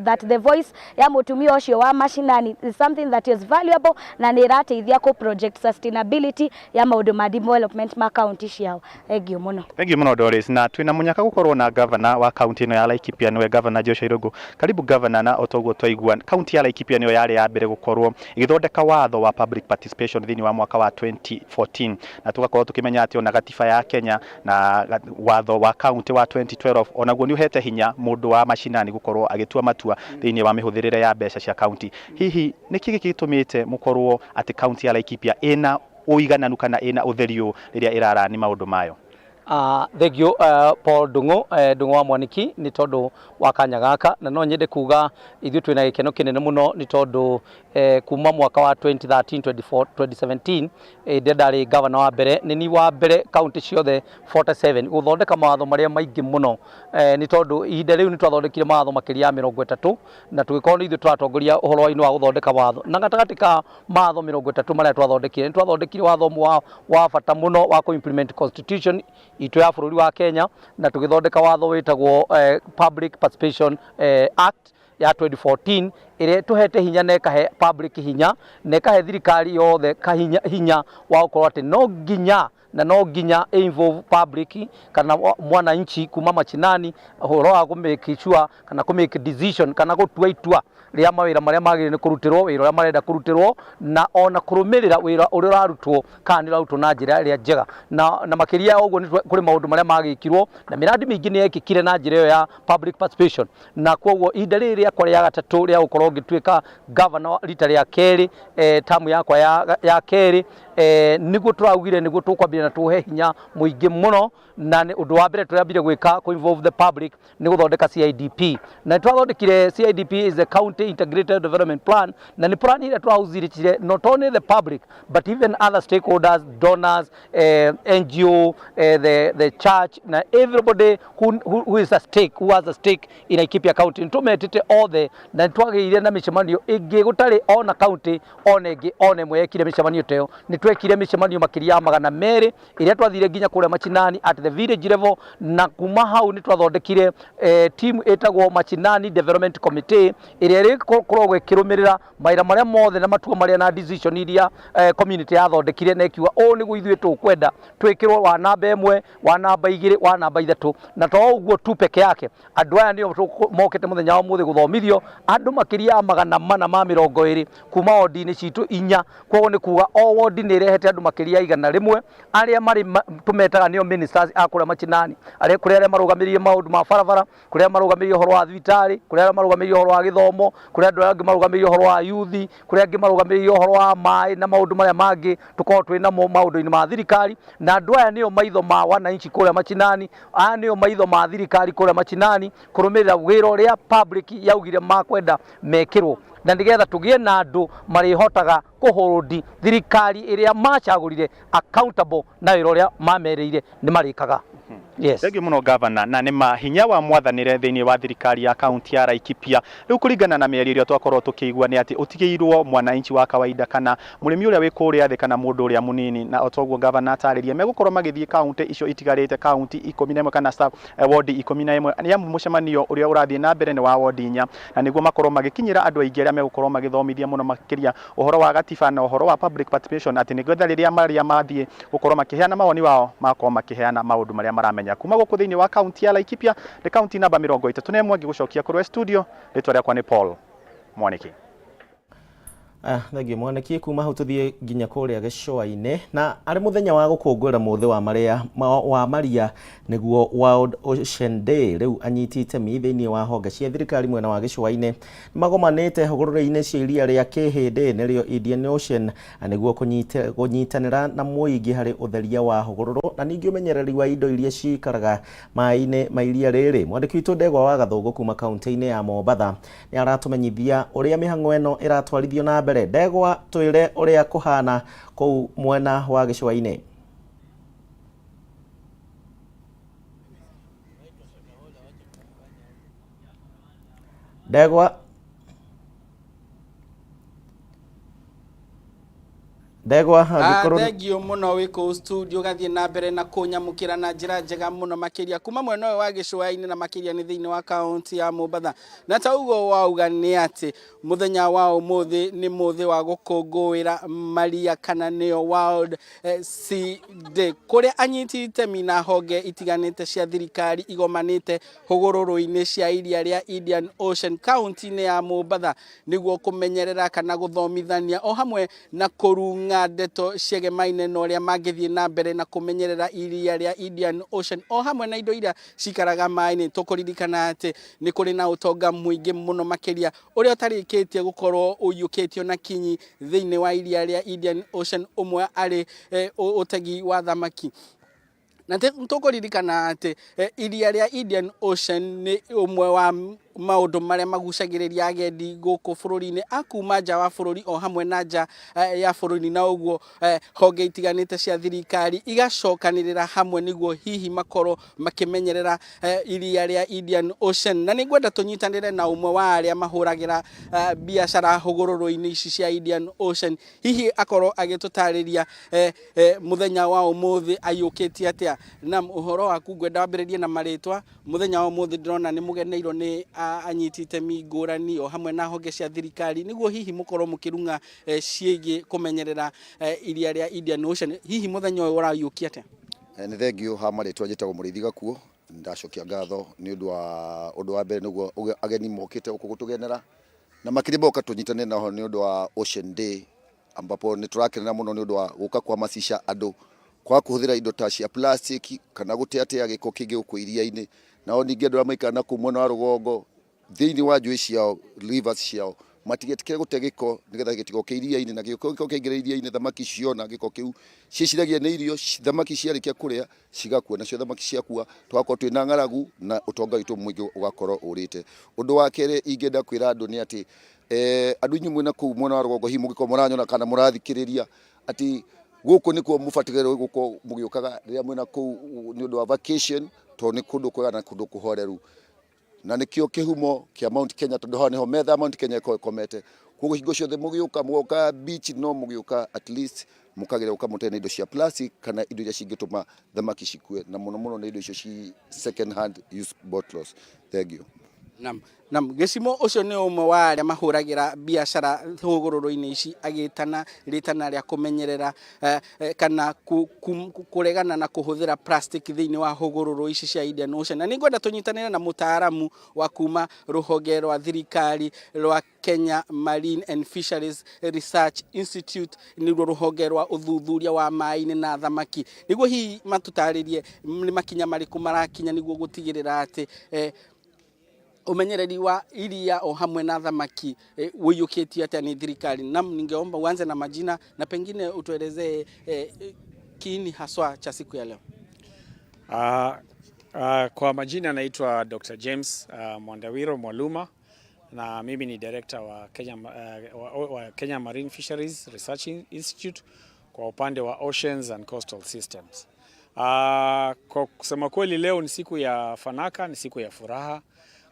that the voice ya mũtumia ũcio wa mashinani is something that is valuable na nĩ ĩrateithia ku project sustainability ya maũndũ ma development ma county ciao. Thengiũ mũno. Thengiũ mũno Doris na twĩna mũnyaka gũkorwo na governor wa county ĩno ya Laikipia nĩwe governor Joshua Irungu. Karibu governor na otoguo twaigua county ya Laikipia nĩyo yarĩ ya mbere gũkorwo ĩgĩthondeka watho wa public participation thĩinĩ wa mwaka wa 2014 na tugakorwo tukimenya atĩ ona gatiba ya Kenya na watho wa county wa 2012 onaguo ni uhete hinya mundu wa mashinani gukorwo agitua matua thiini wa mihuthirire ya mbeca cia county. Hihi niki gigitumite mukorwo ati county ya Laikipia ina uigananu kana ina utherio riria irarani maundu mayo? Thegio Paul Dungu wa Mwaniki ni tondu wa kanya gaka, na no nyende kuga ithuĩ twina gikeno kinene muno ni tondu kuma mwaka wa 2013 24 2017 ndari governor wa mbere ni wa mbere county ciothe 47 guthondeka mawatho maria maingi muno ni tondu ihinda riu ni twathondekire mawatho makiria 30 na tugikorwo ni ithuĩ turatongoria uhoro wa guthondeka watho, na gatagati ka mawatho 30 maria twathondekire ni twathondekire watho wa bata muno wa ku implement constitution itu ya bururi wa Kenya, na tugithondeka watho witagwo Public Participation Act ya 2014 ire tuhete hinya na ikahe public hinya na ikahe thirikari yothe hinya wa gukorwo ati no nginya involve public kana mwananchi kuma machinani horo wa ku make sure kana ku make decision kana gutua itua ria mawira maria magire ni kurutirwo wira uria marenda kurutirwo na ona kurumirira wira uria urarutwo kana urarutwo na njira ria njega na makiria uguo ni kuri maundu maria magikirwo na miradi mingi ni yekikire na njira iyo ya public participation, na kwoguo ihinda riri riakwa ria gatatu ria gukorwo ngituika governor rita ria keri tamu yakwa ya keri niguo turaugire niguo tukwambia na tuhe hinya muingi muno, na ni undu wa mbere turambire gwika ku involve the public ni guthondeka CIDP, na twathondekire CIDP is a county integrated development plan, na ni plan ile twauzirichire not only the public but even other stakeholders, donors, NGO, the church, na everybody who is a stake, who has a stake in Laikipia county. Tumetete all the na twagire na micemanio ingi gutari ona county ona ingi ona mwekire micemanio teo ni twekire micemanio makiria magana meri iria twathire nginya kuria machinani at the village level, na kuma hau ni twathondekire team etagwo Machinani Development Committee iria rikorwo gwikirumirira maira maria mothe na matua maria na decision iria community yathondekire na ikiwa o niguo ithuĩ tukwenda twikirwo wa namba 1 wa namba 2 wa namba 3, na to uguo tu peke yake andu aya nio mokete muthenya wa muthi guthomithio andu makiria magana mana ma 20 kuma wodi-ini citu 4, kwoguo ni kuga o wodi ni rehete andu makiria 100 aria mari tumetaga nio ministers akura machinani aria kuria marugamirie maundu ma barabara, kuria marugamirie uhoro wa thibitari, kuria marugamirie uhoro wa githomo, kuria andu angi marugamirie uhoro wa youth, kuria angi marugamirie uhoro wa mai na maundu maria mangi tukorwo twina maundu-ini ma thirikari, na andu aya nio maitho ma wananchi kuria machinani, aya nio maitho ma thirikari kuria machinani kurumirira wira uria public yaugire makwenda mekirwo, na nigetha tugie na andu marihotaga kuhorodi thirikari iria machagurire accountable na wira uria mamereire ni marikaga. Yes. Thank you muno governor, na nima hinya wa mwathanire thiini wa thirikari ya county ya Laikipia riu kuringana na mieri iria twakorwo tukiigua ni ati utigiirwo mwananchi wa kawaida kana murimi uria wi kuria thi kana mundu uria munini, na otoguo governor ataririe megukorwo magithie county icio itigarite county 11 kana ward 11 ni amu mucemanio uria urathie na mbere ni wa ward 4, na niguo makorwo magikinyira andu aingi aria megukorwo magithomithia muno makiria uhoro wa gatiba na uhoro wa public participation, ati nigetha riria maria mathie gukorwo makiheana mawoni wao makorwo makiheana maundu maria maramenya kuma guku thiini wa county ya Laikipia ni county namba 31 ngigucokia kurwe studio ritwa riakwa ni Paul Mwaniki. Thagi Mwaniki kuma hau tuthie nginya kuria gicua-ini, na ari muthenya wa gukungwira muthi wa maria niguo World Ocean Day. Riu anyitite mi thiini wa honge cia thirikari mwena wa gicua-ini magomanite hogorore-ini cia iria ria Kihindi nirio Indian Ocean niguo kunyitanira na muingi hari utheria wa hogororo na ningi umenyereri wa indo iria cikaraga mai-ini ma iria riri. Mwandiki witu Ndegwa wa Gathungu kuma kaunti-ini ya Mombatha ni aratumenyithia uria mihango eno iratwarithio na mbere. Ndegwa, twire uria kuhana kou mwena wa gicua-ini. Ndegwa thengio muno wiko studio gathie na mbere na kunyamukira na njira njega muno makiria kuma mwena wa gicua-ini na makiria ni thiini wa county ya Mombatha. Na ta ugo wauga ni ati muthenya wa umuthi ni muthi wa gukungwira maria kana nio World Sea Day, kuria anyitite mina honge itiganite cia thirikari igomanite hugururu-ini cia iria ria Indian Ocean county-ini ya Mombatha niguo kumenyerera kana guthomithania o hamwe na kurunga na ndeto ciegemaine na ũrĩa mangĩthiĩ na mbere na kũmenyerera iria rĩa Indian Ocean o hamwe na indo iria cikaraga maĩ-inĩ. Tũkũririkana atĩ nĩ kũrĩ na ũtonga mũingĩ mũno makĩria ũrĩa ũtarĩkĩtie gũkorwo ũiyũkĩtio na kinyi thĩinĩ wa iria rĩa Indian Ocean, ũmwe arĩ ũtegi wa thamaki. Na tũkũririkana atĩ iria rĩa Indian Ocean nĩ ũmwe wa maũndũ marĩa magucagĩrĩria agendi gũkũ bũrũri-inĩ akuma nja wa bũrũri o hamwe na nja ya bũrũri, na ũguo honge itiganĩte cia thirikari igacokanĩrĩra hamwe nĩguo hihi makorwo makĩmenyerera iria rĩa Indian Ocean. Na nĩ ngwenda tũnyitanĩre na ũmwe wa arĩa mahũragĩra biacara hũgũrũrũ-inĩ ici cia Indian Ocean, hihi akorwo agĩtũtarĩria mũthenya wa ũmũthĩ aiyũkĩtie atĩa. Na ũhoro waku ngwenda wambĩrĩrie na marĩtwa. Mũthenya wa ũmũthĩ ndĩrona nĩ mũgeneirwo nĩ anyiti itemi ngũrani o hamwe na honge cia thirikari nĩguo hihi mũkorwo mũkĩrunga ciĩgiĩ kũmenyerera iria rĩa Indian Ocean. Hihi mũthenya ũyũ ũraiyũkia atĩa? Nĩ thengio ha marĩtwa njĩtagwo Mũrĩithi Gakuo. Ndacokia ngatho nĩ ũndũ wa mbere nĩguo ageni mokĩte gũkũ gũtũgenera na makĩria moka tũnyitanĩre naho nĩ ũndũ wa Ocean Day, ambapo nĩ tũrakenera mũno nĩ ũndũ wa gũka kwamacica andũ kwa kũhũthĩra indo ta cia plastic kana gũteatea gĩko kĩngĩ gũkũ iria-inĩ. Nao ningĩ andũ arĩa maikara na kũu mwena wa rũgongo thĩinĩ wa njũĩ ciao, rivers ciao, matigetikĩre gũte gĩko nĩgetha gĩtigoke iria-inĩ, na gĩko kĩingĩra iria-inĩ thamaki ciona gĩko kĩu ciciragia nĩ irio, thamaki ciarĩkia kũrĩa cigakua, nacio thamaki ciakua tũgakorwo twĩna ng'aragu na ũtonga witũ mũingĩ ũgakorwo ũrĩte. Ũndũ wa kerĩ ingĩenda kwĩra andũ nĩ atĩ andũ inyuĩ mwĩna kũu mwena wa rũgongo hihi mũngĩkorwo mũranyona kana mũrathikĩrĩria atĩ gũkũ nĩkuo mũbatigĩrĩrwo gũkorwo mũgĩũkaga rĩrĩa mwĩna kũu nĩ ũndũ wa vacation, tondũ nĩ kũndũ kwega na kũndũ kũhoreru, na nĩkĩo kĩhumo kĩa Mount Kenya, tondũ haha nĩho metha Mount Kenya ĩkomete. Koguo hingo ciothe mũgĩũka beach no mũgĩũka at least mũkagĩra gũka mũtarĩ na indo cia plastic kana indo iria cingĩtũma thamaki cikue, na mũno mũno nĩ indo icio ci second hand use bottles. Thank you. Nam gĩcimo ũcio nĩ ũmwe wa arĩa mahũragĩra biacara hũgũrũrũ-inĩ ici agĩtana rĩtana rĩa kũmenyerera kana kũregana na kũhũthĩra plastic thĩinĩ wa hũgũrũrũ ici cia Indian Ocean. Na nĩ ngwenda tũnyitanĩre na mũtaaramu wa kuma rũhonge rwa thirikari rwa Kenya Marine and Fisheries Research Institute, nĩruo rũhonge rwa ũthuthuria wa maĩ-inĩ na thamaki, nĩguo hihi matũtarĩrie nĩ makinya marĩkũ marakinya nĩguo gũtigĩrĩra atĩ umenyereri wa iria o hamwe na thamaki uiyũkĩtio atĩa nĩ thirikari. Nam, ningeomba uanze na majina na pengine utuelezee kiini haswa cha siku ya leo. Kwa majina naitwa Dr. James Mwandawiro Mwaluma, na mimi ni director wa Kenya Marine Fisheries Research Institute kwa upande wa Oceans and Coastal Systems. Kwa kusema kweli leo ni siku ya fanaka, ni siku ya furaha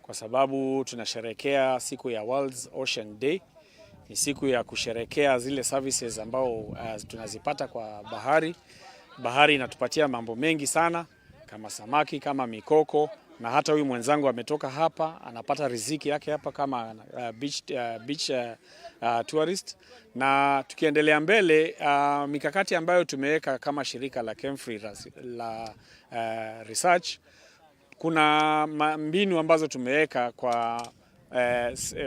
kwa sababu tunasherekea siku ya World's Ocean Day. Ni siku ya kusherekea zile services ambao tunazipata kwa bahari. Bahari inatupatia mambo mengi sana kama samaki, kama mikoko, na hata huyu mwenzangu ametoka hapa anapata riziki yake hapa kama beach tourist. Na tukiendelea mbele, mikakati ambayo tumeweka kama shirika la Kemfree la research, kuna mbinu ambazo tumeweka kwa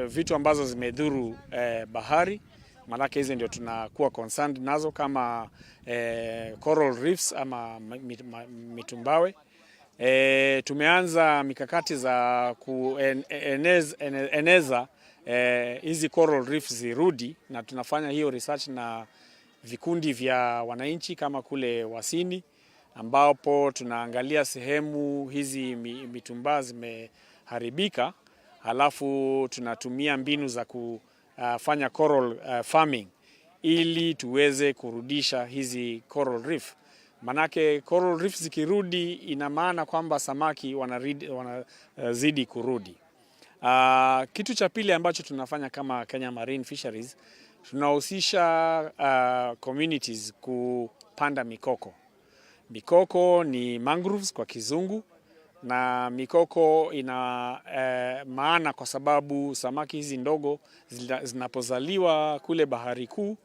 vitu ambazo zimedhuru bahari, manake hizi ndio tunakuwa concerned nazo kama coral reefs ama mitumbawe. Tumeanza mikakati za kueneza hizi coral reefs zirudi, na tunafanya hiyo research na vikundi vya wananchi kama kule Wasini, ambapo tunaangalia sehemu hizi mitumbaa zimeharibika, halafu tunatumia mbinu za kufanya coral farming ili tuweze kurudisha hizi coral reef. Manake coral reef zikirudi ina maana kwamba samaki wanazidi kurudi. Kitu cha pili ambacho tunafanya kama Kenya Marine Fisheries, tunahusisha communities kupanda mikoko. Mikoko ni mangroves kwa kizungu, na mikoko ina maana kwa sababu samaki hizi ndogo zinapozaliwa kule bahari kuu,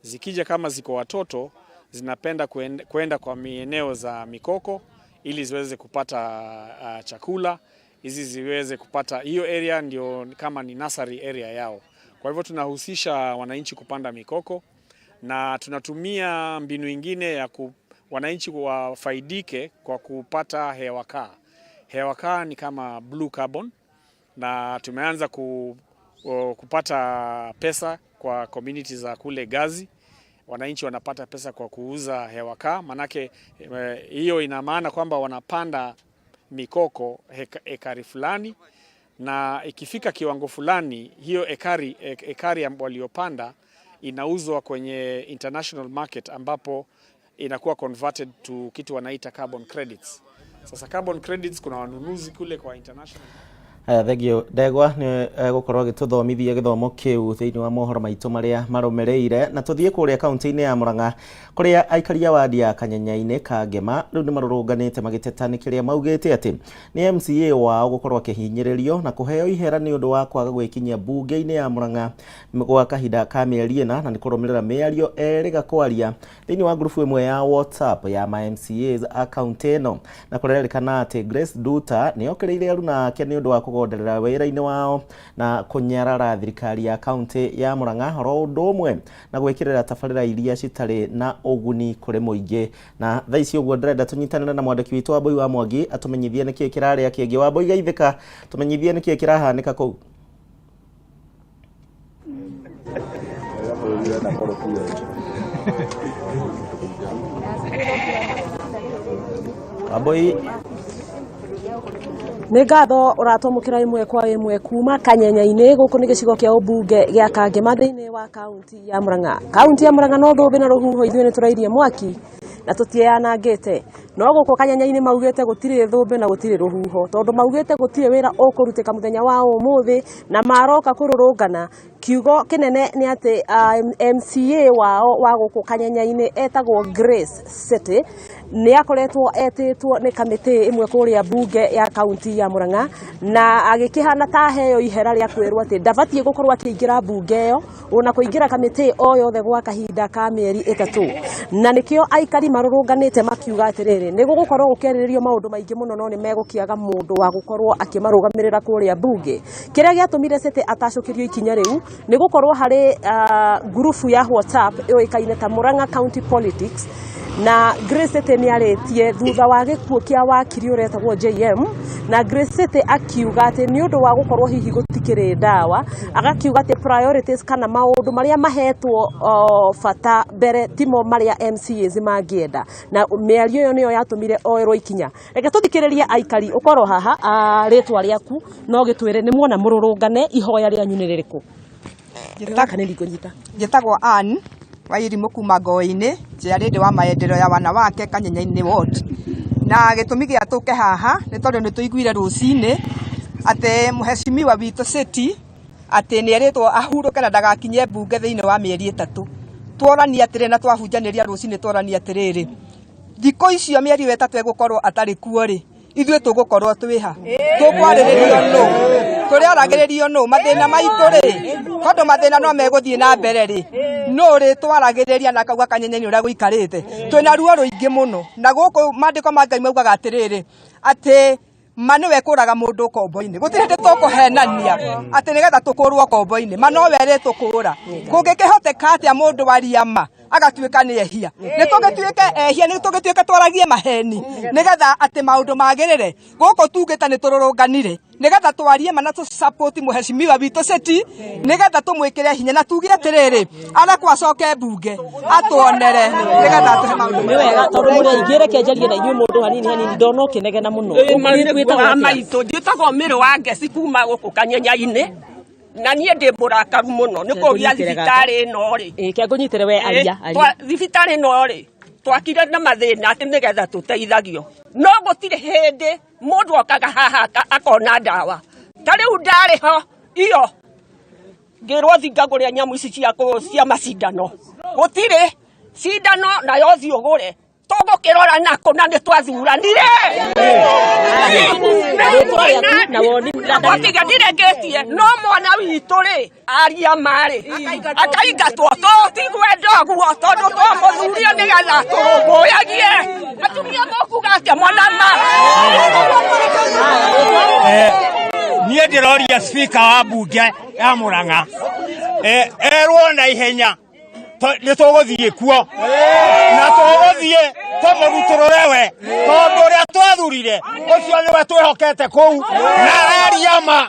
zikija kama ziko watoto, zinapenda kwenda kwa mieneo za mikoko ili ziweze kupata chakula, hizi ziweze kupata, hiyo area ndio kama ni nursery area yao. Kwa hivyo tunahusisha wananchi kupanda mikoko, na tunatumia mbinu ingine ya wananchi wafaidike kwa kupata hewa kaa. Hewa kaa ni kama blue carbon, na tumeanza kupata pesa kwa communities za kule Gazi. Wananchi wanapata pesa kwa kuuza hewa kaa, manake hiyo ina maana kwamba wanapanda mikoko ekari fulani, na ikifika kiwango fulani hiyo ekari waliopanda inauzwa kwenye international market, ambapo inakuwa converted to kitu wanaita carbon credits. Sasa carbon credits kuna wanunuzi kule kwa international. Thegio Ndegwa ni gukorwo agituthomithia githomo kiu thiini wa mohoro maitu maria marumereire, na tuthie kuria kaunti-ini ya Murang'a kuria aikari a wadi ya Kanyenya-ini Kangema riu ni marurunganite magiteta kiria maugite ati ni MCA wao gukorwo akihinyiririo na kuheo ihera ni undu wa kwaga gwikinyia bunge-ini ya Murang'a gwa kahinda ka mieri ina, na ni kurumirira miario eriga kwaria thiini wa grupu imwe ya WhatsApp ya ma MCAs account ino, na kurerikana ati Grace Duta ni okereire aruna ake ni undu wa kugonderera wira-ini wao na kunyarara thirikari ya kaunti ya Murang'a ro undu umwe na gwikirira tabarira iria citari na uguni kuri muingi. Na thaici uguo ndirenda tunyitanire na mwandiki witu wa Boi wa Mwangi atumenyithie niki kiraria kingi. wa Boi Gaithika, tumenyithie niki kirahanika kuu. Aboi nĩ ngatho ũratwamũkĩra ĩmwe kwa ĩmwe kuma Kanyenya-inĩ gũkũ nĩ gĩcigo kĩa ũmbunge gĩa Kangema thĩinĩ wa kaunti ya Murang'a. Kaunti ya Murang'a no thũmbĩ na rũhuho ithuĩ nĩ tũrairie mwaki na tũtianangĩte, no gũkũ Kanyenya-inĩ maugĩte gũtirĩ thũmbĩ na gũtirĩ rũhuho, tondũ maugĩte gũtirĩ wĩra ũkũrutĩka mũthenya wa ũmũthĩ na maroka kũrũrũngana. Kiugo kinene ni ati MCA wao wa gũkũ Kanyenya-inĩ etagwo Grace City ni akoretwo etĩtwo ni kamĩtĩ ĩmwe kũrĩa bunge ya kaunti ya Murang'a, na agĩkĩhana ta heo ihera rĩa kwĩrwo atĩ ndabatie gũkorwo akĩingĩra bunge ĩyo ona kũingĩra kamĩtĩ o yothe gwa kahinda ka mĩeri 3, na nĩkĩo aikari marũrũnganĩte makiuga atĩrĩrĩ nĩ gũgũkorwo gũkĩarĩrĩrio maũndũ maingĩ mũno no nĩ megũkĩaga mũndũ wa gũkorwo akĩmarũgamĩrĩra kũrĩa bunge. Kĩrĩa gĩatũmire City atacũkĩrio ikinya rĩu nĩ gũkorwo harĩ grupu ya WhatsApp ĩoĩkaine ta Murang'a County Politics, na Grace City nĩ arĩtie thutha wa gĩkuũ kĩa wakiri ũretagwo JM, na Grace City akiuga atĩ nĩ ũndũ wa gũkorwo hihi gũtikĩrĩ ndawa, agakiuga atĩ priorities kana maũndũ marĩa mahetwo bata mbere timo marĩa MCAs mangĩenda, na mĩario ĩyo nĩyo yatũmire oerwo ikinya. Reke tũthikĩrĩrie aikari, ũkorwo haha rĩtwa rĩaku no gĩtwĩre nĩ muona mũrũrũngane ihoya rĩanyu nĩ rĩrĩkũ? Njĩtagwo Ann wa Irimũ kuma Ngoi-inĩ, njiarĩndĩ wa maendeleo ya wanawake Kanyenya-inĩ ward, na gĩtũmi gĩa tũke haha nĩ tondũ nĩ tũiguire rũcinĩ atĩ mũheshimiwa witũ City atĩ nĩ erĩtwo ahurũke na ndagakinye bunge thĩinĩ wa mĩeri 3. Tworania atĩrĩ na twahunjanĩria rũcinĩ tworania atĩrĩrĩ, thikũ icio mĩeri 3 egũkorwo atarĩ kuo rĩ, ithuĩ tũgũkorwo twĩha, tũkwarĩrĩrio nũ, tũrĩaragĩrĩrio nũ mathĩna maitũ rĩ, tondũ mathĩna no megũthiĩ na mbere rĩ, nũ rĩ twaragĩrĩria na kauga Kanyenya-inĩ ũrĩa gũikarĩte twĩna ruo rũingĩ mũno. Na gũkũ maandĩko ma Ngai maugaga atĩrĩrĩ atĩ ma nĩwe kũraga mũndũ kombo-inĩ, gũtirĩ hĩndĩ tũkũhenania atĩ nĩgetha tũkũrwo kombo-inĩ, ma nowe rĩtũkũra. Kũngĩkĩhoteka atĩa mũndũ waria ma agatuĩka nĩ ehia, nĩ tũgĩtuĩke ehia, nĩ tũgĩtuĩke twaragie maheni nĩgetha atĩ maũndũ magĩrĩre gũkũ tugĩta nĩ tũrũrũnganire nĩgetha twarie ma na tũsupport mũheshimiwa witũ City nĩgetha tũmwĩkĩre hinya na tuge atĩrĩrĩ arekwo acoke bunge atuonere nĩgetha atũhe maũndũ nĩ wega tondũ mũrĩ aingĩ reke njarie na inyuĩ mũndũ hanini ndona ũkĩnegena mũno. Gwĩtagwo maitũ, njĩtagwo Mĩrũ wa Ngeci kuma gũkũ Kanyenya-inĩ, na niĩ ndĩ mũrakaru mũno nĩ kũgia thibitarĩ ĩno rĩ. Ke ngũnyitĩre we aria. Thibitarĩ ĩno rĩ twakire na mathĩna atĩ nĩgetha tũteithagio, no gũtirĩ hĩndĩ mũndũ okaga haha akona ndawa. Ta rĩu ndarĩ ho iyo ngĩrwo thingagũrĩa nyamũ ici cia macindano, gũtirĩ cindano nayo thiĩ ũgũre, tũgũkĩrora nakũ na nĩ twathuranire. Gũtiga ndirengĩtie no mwana witũ rĩ aria marĩ akaingatwo tũtigwe ndoguo tondũ twamũthurio nĩgetha tũrũmbũyagie. Atumia mokuga atĩa mwana ma? Niĩ ndĩroria speaker wa bunge ya Murang'a erwo na ihenya nitũgũthiĩ kuo na tũgũthiĩ tũmũrutũrũre tondũ ũrĩa twathurire ũcio nĩwe twĩhokete kũu na ariama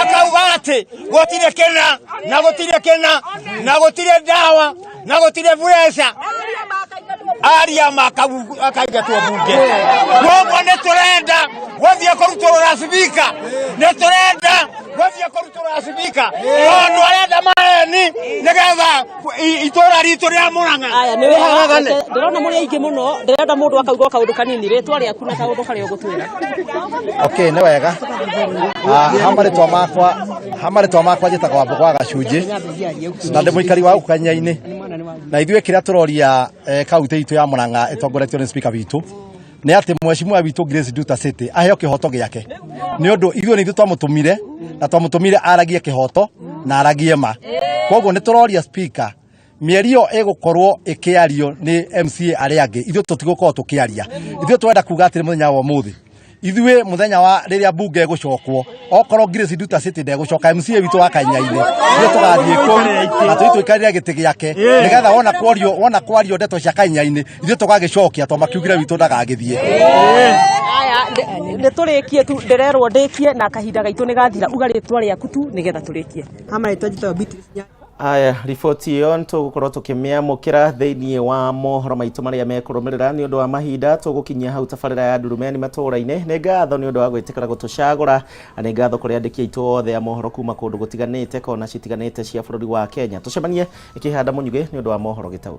akauga atĩ gũtirĩ kĩna na gũtirĩ kĩna na gũtirĩ ndawa na gũtirĩ bureca ariama akaigatwo bunge koguo nĩtũrenda gũthiĩ kũrutũrũra spika nĩtũrenda gũthiĩ kũrutũrũra spika tondũ arenda maeni nĩgetha itũra ritũ rĩa Mũrang'a aya nĩ wĩharagane ndĩrona mũrĩ aingĩ mũno ndĩrenda mũndũ akaugwo kaũndũ kanini rĩtwa rĩaku na kaũndũ karĩa ũgũtwĩra okay nĩ wega hamarĩtwa makwa njĩtagwo Mbũgwa Gacunjĩ na ndĩ mũikari wa Ukanya-inĩ na ithuĩ kĩrĩa tũroria kaunti itũ ya Mũrang'a ĩtongoretio nĩ spika witũ nĩ atĩ mheshimiwa witũ Grace Nduta City aheo kĩhoto gĩake nĩ ũndũ ithuĩ nĩ twamũtũmire na twamũtũmire aragie kĩhoto na aragie ma koguo nĩ tũroria spika mĩeri ĩyo ĩgũkorwo ĩkĩario nĩ MCA arĩa angĩ ithuĩ tũtigũkorwo tũkĩaria ithuĩ twenda kuga atĩ mũthenya wa ũmũthĩ ithuĩ mũthenya wa rĩrĩa bunge ĩgũcokwo okorwo Grace Nduta City ndegũcoka MCA witũ wa Kanya-inĩ ithuĩ tũgathiĩ kũu na tũikarĩre gĩtĩ gĩake nĩgetha wona kwario ndeto cia Kanya-inĩ ithuĩ tũgagĩcokia to makiugire witũ ndagagĩthiĩ aya nĩ tũrĩkie tu ndĩrerwo ndĩkie na kahinda gaitũ nĩ gathira uga rĩtwa rĩaku tu nĩgetha tũrĩkie hamarĩtwa njĩtagwo Beatrice aya riboti ĩyo tũgũkorwo tũkĩmĩamũkĩra thĩinĩ wa mohoro maitũ marĩa mekũrũmĩrĩra nĩ ũndũ wa mahinda tũgũkinyia hau tabarĩra ya Ndurumeni Matuuraini nĩ ngatho nĩ ũndũ wa gwĩtĩkĩra gũtũcagũra nĩ ngatho kũrĩ andĩki aitũ othe ya mohoro kuma kũndũ gũtiganĩte kona citiganĩte cia bũrũri wa Kenya tũcemanie ĩkĩhanda mũnyugĩ nĩ ũndũ wa mohoro gĩtaũ.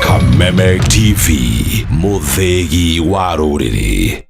Kameme TV, mũthĩgi wa rũrĩrĩ.